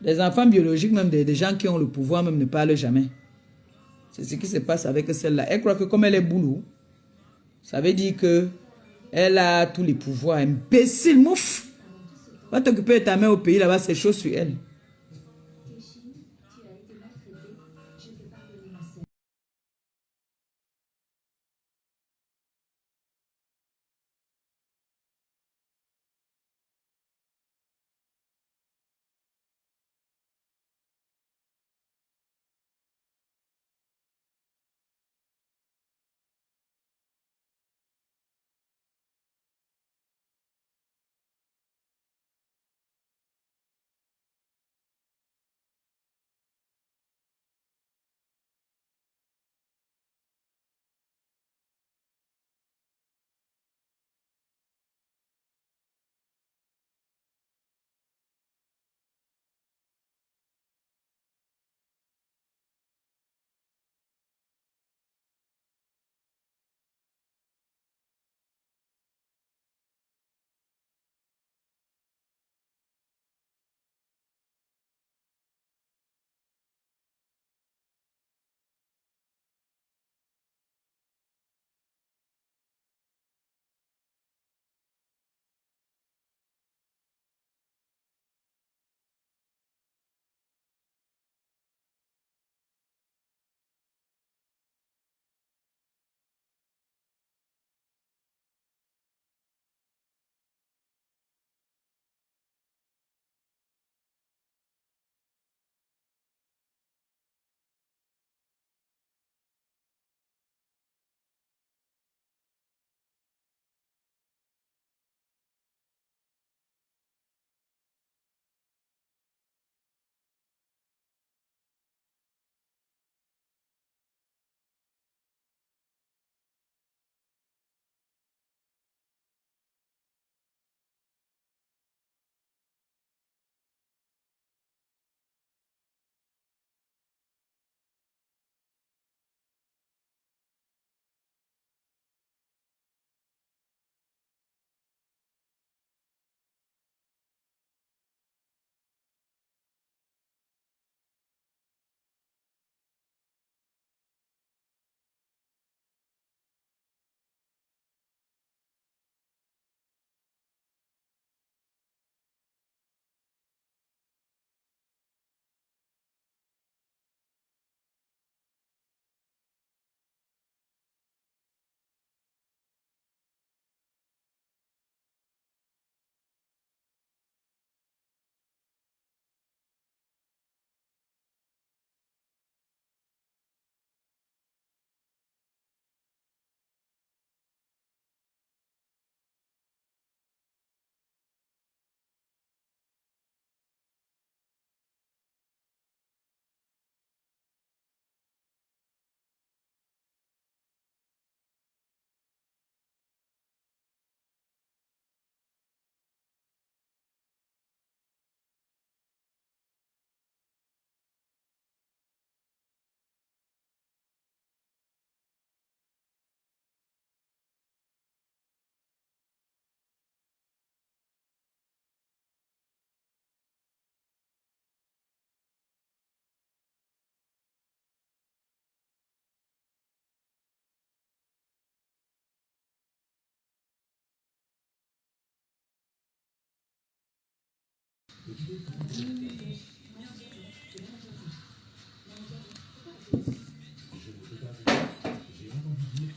Les enfants biologiques, même des gens qui ont le pouvoir, même ne parlent jamais. C'est ce qui se passe avec celle-là. Elle croit que comme elle est boulot, ça veut dire que elle a tous les pouvoirs. Imbécile, mouf! Va t'occuper de ta mère au pays, là-bas, c'est chaud sur elle.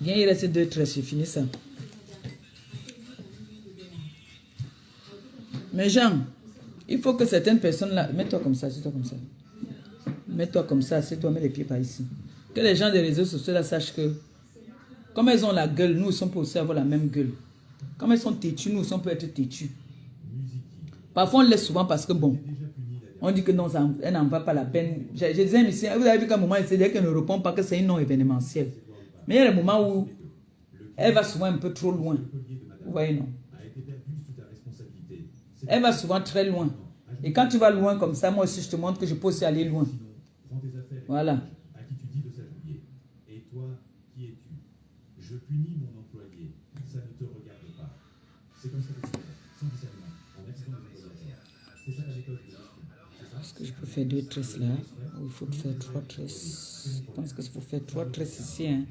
Viens, il reste 2 tresses, j'ai fini ça. Mais Jean, il faut que certaines personnes là... Mets-toi comme ça, assieds-toi comme ça. Mets-toi comme ça, assieds-toi, mets les pieds par ici. Que les gens des réseaux sociaux là sachent que... Comme elles ont la gueule, nous aussi on peut aussi avoir la même gueule. Comme elles sont têtues, nous aussi on peut être têtues. Parfois on laisse souvent parce que bon... On dit que non, ça, elle n'en va pas la peine. Je disais, mais vous avez vu qu'à un moment, c'est-à-dire qu'elle ne répond pas que c'est un non événementiel. Mais il y a des moments où elle va souvent un peu trop loin. Vous voyez, non? Elle va souvent très loin. Et quand tu vas loin comme ça, moi aussi, je te montre que je peux aussi aller loin. Voilà. À qui tu dis de s'habiller. Et toi, qui es-tu? Je punis mon employé. Ça ne te regarde pas. C'est comme ça que tu fais, sans discernement, en accident de collaborateur. C'est ça la méthode de la Est-ce que je peux faire 2 tresses là? Ou il faut faire 3 tresses? Je pense qu'il faut faire 3 tresses ici. Hein.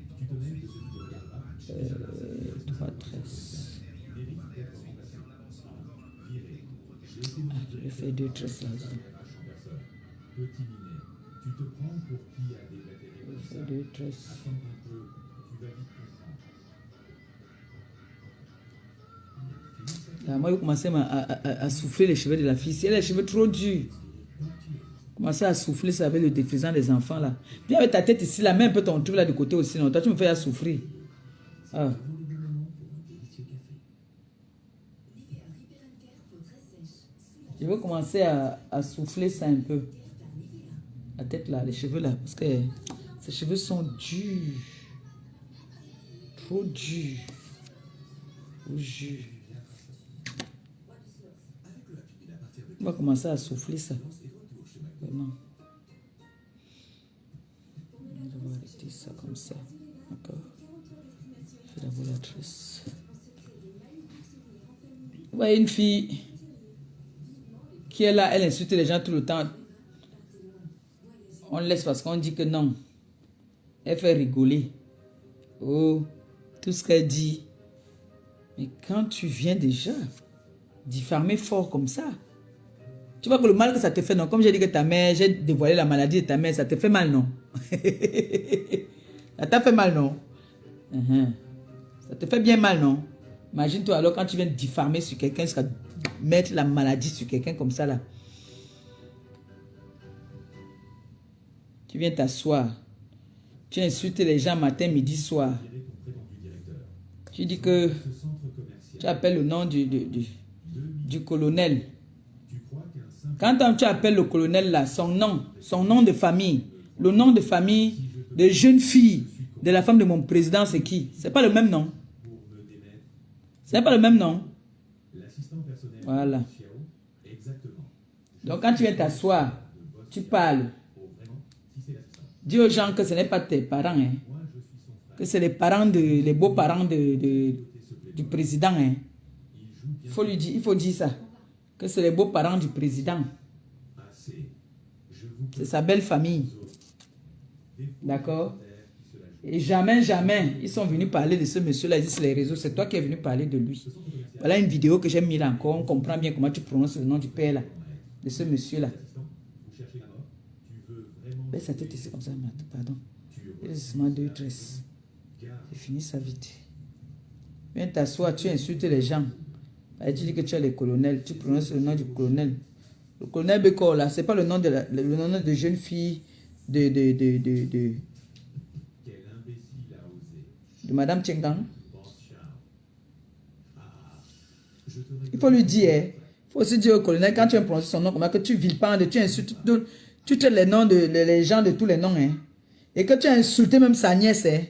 3 tresses. Je vais faire 2 tresses là. Petit minet, tu te prends pour qui a débatté Je vais faire 2 tresses. Attends un peu, tu vas vite comprendre. Là, moi, je commençais à souffler les cheveux de la fille. Si elle a les cheveux trop durs, commencer à souffler ça avec le défaisant des enfants là. Viens avec ta tête ici, là, mets un peu ton truc là de côté aussi. Non, toi, tu me fais à souffrir. Ah. Je vais commencer à souffler ça un peu. La tête là, les cheveux là, parce que ces cheveux sont durs. Trop durs. Trop durs. On va commencer à souffler ça. Vraiment. On va arrêter ça comme ça. D'accord. Je vais d'abord la tresse. Vous voyez une fille qui est là, elle insulte les gens tout le temps. On laisse parce qu'on dit que non. Elle fait rigoler. Oh, tout ce qu'elle dit. Mais quand tu viens déjà diffamer fort comme ça, tu vois que le mal que ça te fait, non? Comme j'ai dit que ta mère, j'ai dévoilé la maladie de ta mère, ça te fait mal, non? Ça t'a fait mal, non? Ça te fait bien mal, non? Imagine-toi alors quand tu viens diffamer sur quelqu'un, jusqu'à mettre la maladie sur quelqu'un comme ça, là. Tu viens t'asseoir. Tu insultes les gens matin, midi, soir. Tu dis que tu appelles le nom du colonel. Quand tu appelles le colonel là, son nom de famille, le nom de famille de jeune fille de la femme de mon président, c'est qui? C'est pas le même nom. C'est pas le même nom. Voilà. Donc quand tu viens t'asseoir, tu parles. Dis aux gens que ce n'est pas tes parents, hein. Que c'est les parents les beaux-parents du président, hein. Il faut dire ça. Que c'est les beaux-parents du président. C'est sa belle famille. D'accord? Et jamais, ils sont venus parler de ce monsieur-là. Ils disent sur les réseaux, c'est toi qui es venu parler de lui. Voilà une vidéo que j'ai mis là encore. On comprend bien comment tu prononces le nom du père là. De ce monsieur-là. Baisse sa tête ici comme ça, pardon. Il est seulement 2 tresses. J'ai fini ça vite. Viens t'asseoir, tu insultes les gens. Tu dis que tu es le colonel, tu prononces le nom du colonel. Le colonel Bécor, là, c'est pas le nom de jeune fille de Madame Tchengang. Il faut lui dire, il faut aussi dire au colonel, quand tu viens prononcer son nom, que tu vilipends, tu insultes, tu traites les noms les gens de tous les noms, hein. Et que tu as insulté même sa nièce, hein.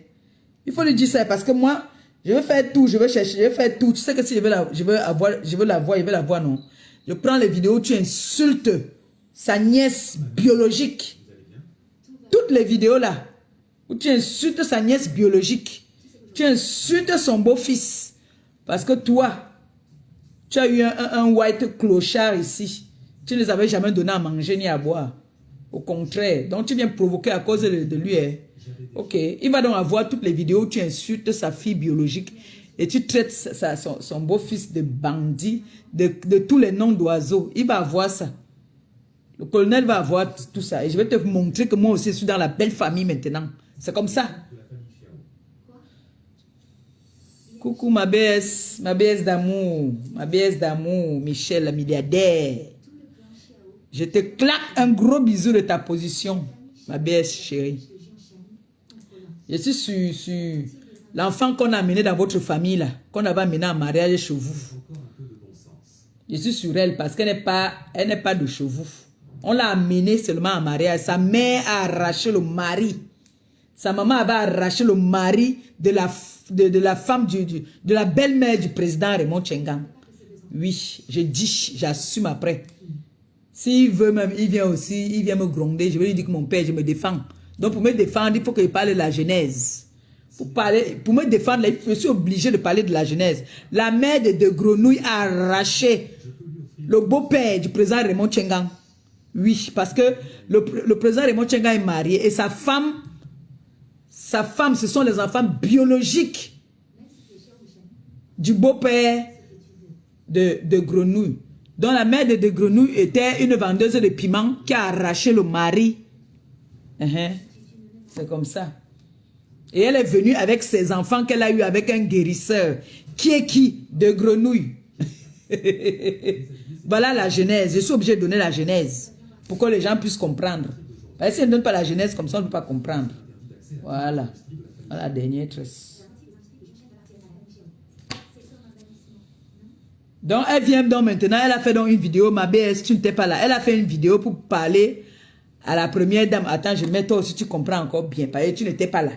Il faut lui dire ça, parce que moi, je vais faire tout, je vais chercher, je vais faire tout. Tu sais que si je veux la voir, non. Je prends les vidéos où tu insultes sa nièce biologique. Toutes les vidéos là, où tu insultes sa nièce biologique. Tu insultes son beau-fils. Parce que toi, tu as eu un white clochard ici. Tu ne les avais jamais donné à manger ni à boire. Au contraire. Donc tu viens provoquer à cause de lui, hein. Ok, il va donc avoir toutes les vidéos où tu insultes sa fille biologique et tu traites son beau-fils de bandit, de tous les noms d'oiseaux. Il va avoir ça. Le colonel va avoir tout ça. Et je vais te montrer que moi aussi, je suis dans la belle famille maintenant. C'est comme ça. Coucou ma BS d'amour. Ma BS d'amour, Michel, la milliardaire. Je te claque un gros bisou de ta position, ma BS chérie. Je suis sur l'enfant qu'on a amené dans votre famille, là, qu'on avait amené en mariage chez vous. Je suis sur elle parce qu'elle n'est pas de chez vous. On l'a amené seulement en mariage. Sa mère a arraché le mari. Sa maman avait arraché le mari de la femme, de la belle-mère du président Raymond Tchengang. Oui, je dis, j'assume après. S'il veut même, il vient aussi, il vient me gronder. Je vais lui dire que mon père, je me défends. Donc pour me défendre, il faut qu'il parle de la Genèse. Pour me défendre, je suis obligé de parler de la Genèse. La mère de Grenouille a arraché le beau-père du président Raymond Tchengang. Oui, parce que le président Raymond Tchengang est marié et sa femme, ce sont les enfants biologiques du beau-père de Grenouille. Donc la mère de Grenouille était une vendeuse de piments qui a arraché le mari. C'est comme ça. Et elle est venue avec ses enfants qu'elle a eu avec un guérisseur. Qui est qui? De Grenouille. Voilà la Genèse. Je suis obligé de donner la Genèse pour que les gens puissent comprendre. Parce que si on ne donne pas la Genèse comme ça, on ne peut pas comprendre. Voilà. Voilà la dernière tresse. Donc, elle vient donc maintenant, elle a fait donc une vidéo. Ma BS, tu n'étais pas là. Elle a fait une vidéo pour parler à la première dame. Attends, je mets toi aussi, tu comprends encore bien. Parce que tu n'étais pas là.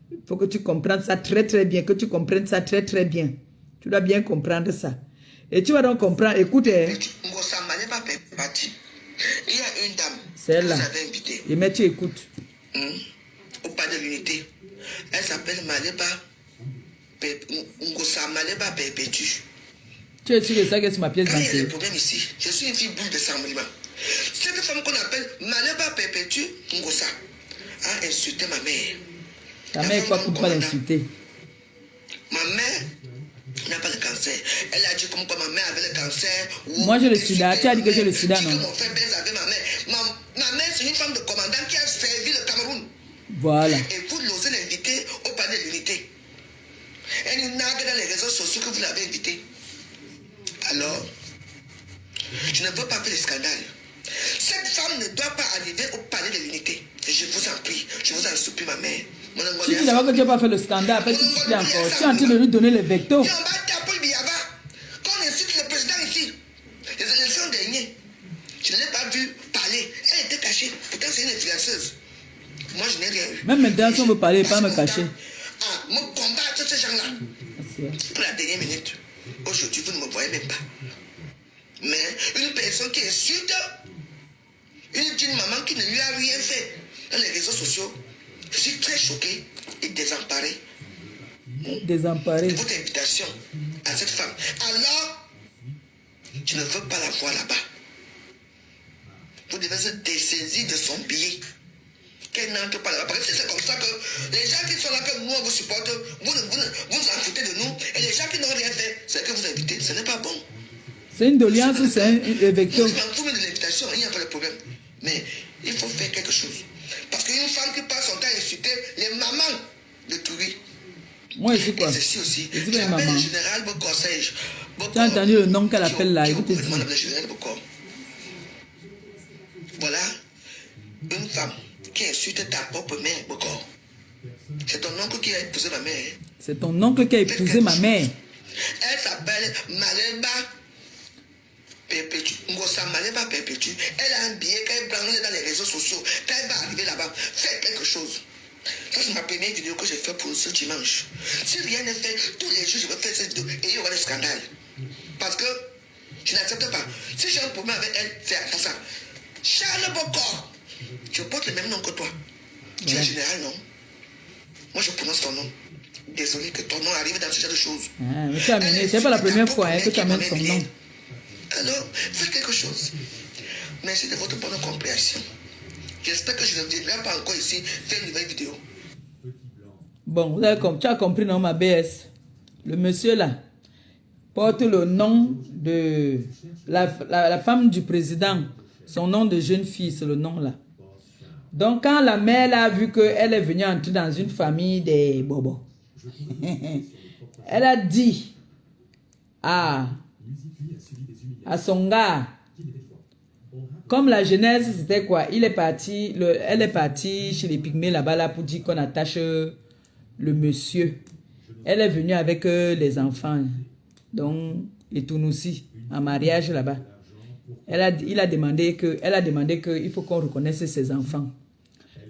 Il faut que tu comprennes ça très très bien. Que tu comprennes ça très très bien. Tu dois bien comprendre ça. Et tu vas donc comprendre. Écoute. Il y a une dame que vous avez invitée. Et mais tu écoutes. Au pas de l'unité. Elle s'appelle Maleba Ngosa Maleba Perpétue. Tu es sûr de ça que c'est ma pièce d'identité? Il y a des d'identité. problèmes ici. Je suis une fille boule de sang-monument. Cette femme qu'on appelle Maleba Perpétue Ngosa a insulté ma mère. Ta mère est quoi pour ne pas l'insulter? Ma mère n'a pas le cancer. Elle a dit comme quoi ma mère avait le cancer. Moi j'ai le sida. Tu as dit que j'ai le sida, non? Mon frère baise avec ma mère. Ma mère c'est une femme de commandant qui a servi le Cameroun. Voilà. Et vous n'osez l'inviter au palais de l'unité. Elle nous nargue dans les réseaux sociaux que vous l'avez invité. Alors, je ne veux pas faire le scandale. Cette femme ne doit pas arriver au palais de l'unité. Je vous en prie, je vous en supplie, ma mère. Tu dis d'abord que tu n'as pas fait le scandale, après tu supplies encore. Tu es en train de lui donner les vectos. Quand on incite le président ici, les élections dernières, je ne l'ai pas vu parler. Elle était cachée. Pourtant, c'est une influenceuse. Moi, je n'ai rien eu. Même maintenant, si on veut parler, pas me cacher. Me combattre ces gens-là. Pour la dernière minute. Aujourd'hui, vous ne me voyez même pas. Mais une personne qui insulte une maman qui ne lui a rien fait dans les réseaux sociaux, je suis très choqué et désemparé. Désemparé. De votre invitation à cette femme. Alors, je ne veux pas la voir là-bas. Vous devez se dessaisir de son billet. Qu'elle n'entre pas là-bas. Parce que c'est comme ça que les gens qui sont là, que nous, on vous supporte, vous en foutez de nous. Et les gens qui n'ont rien fait, c'est que vous invitez. Ce n'est pas bon. C'est une doléance ou c'est un vecteur? Moi, je m'en fous de l'invitation, il n'y a pas de problème. Mais il faut faire quelque chose. Parce qu'une femme qui passe son temps à insulter les mamans de Touri. Moi, je sais quoi? Ceci aussi. Je dis maman. Le général Bokor Sage. Tu as entendu le nom qu'elle appelle là? Écoute, le général Bokor. Voilà une femme qui insulte ta propre mère, Bokor. C'est ton oncle qui a épousé ma mère. C'est ton oncle qui a épousé ma mère. Elle s'appelle Maleba Perpétue. Ngosa Maleba Perpétue. Elle a un billet qu'elle branle dans les réseaux sociaux. Quand elle va arriver là-bas, fais quelque chose. Ça, c'est ma première vidéo que j'ai faite pour ce dimanche. Si rien n'est fait, tous les jours, je vais faire cette vidéo et il y aura des scandales. Parce que je n'accepte pas. Si j'ai un problème avec elle, c'est ça. Charles Bokor. Je porte le même nom que toi. Tu es général, non? Moi, je prononce ton nom. Désolé que ton nom arrive dans ce genre de choses. Ah, mais tu as amené, c'est pas la première fois que tu amènes son nom. Alors, faites quelque chose. Merci de votre bonne compréhension. J'espère que je ne viendrai pas encore ici faire une nouvelle vidéo. Bon, tu as compris, non, ma BS? Le monsieur là porte le nom de la femme du président Son nom de jeune fille, c'est le nom là. Donc, quand la mère a vu qu'elle est venue entrer dans une famille des bobos, elle a dit à son gars, comme la jeunesse, c'était quoi? Elle est partie chez les pygmées là-bas là, pour dire qu'on attache le monsieur. Elle est venue avec les enfants. Donc, et tout nous aussi, en mariage là-bas. Elle a demandé qu'il faut qu'on reconnaisse ses enfants.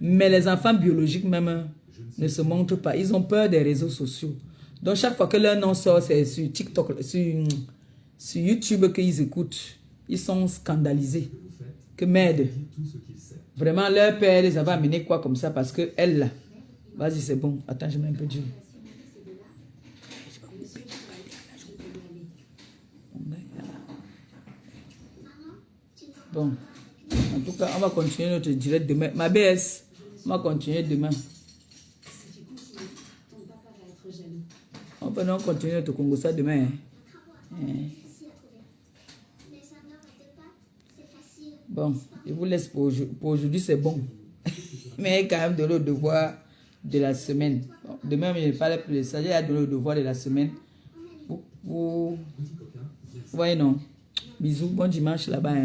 Mais les enfants biologiques même ne se montrent pas. Ils ont peur des réseaux sociaux. Donc, chaque fois que leur nom sort, c'est sur TikTok, sur YouTube qu'ils écoutent. Ils sont scandalisés. Que merde. Vraiment, leur père les avait amenés quoi comme ça parce que elle là. Vas-y, c'est bon. Attends, je mets un peu d'huile. Bon. En tout cas, on va continuer notre direct demain. Ma BS, on va continuer demain. On peut non continuer notre Congo ça demain. Bon, je vous laisse pour aujourd'hui, c'est bon. Mais quand même de le devoir de la semaine. Bon, demain, je ne parle plus de ça. Il y a de le devoir de la semaine. Vous voyez, non? Bisous, bon dimanche là-bas.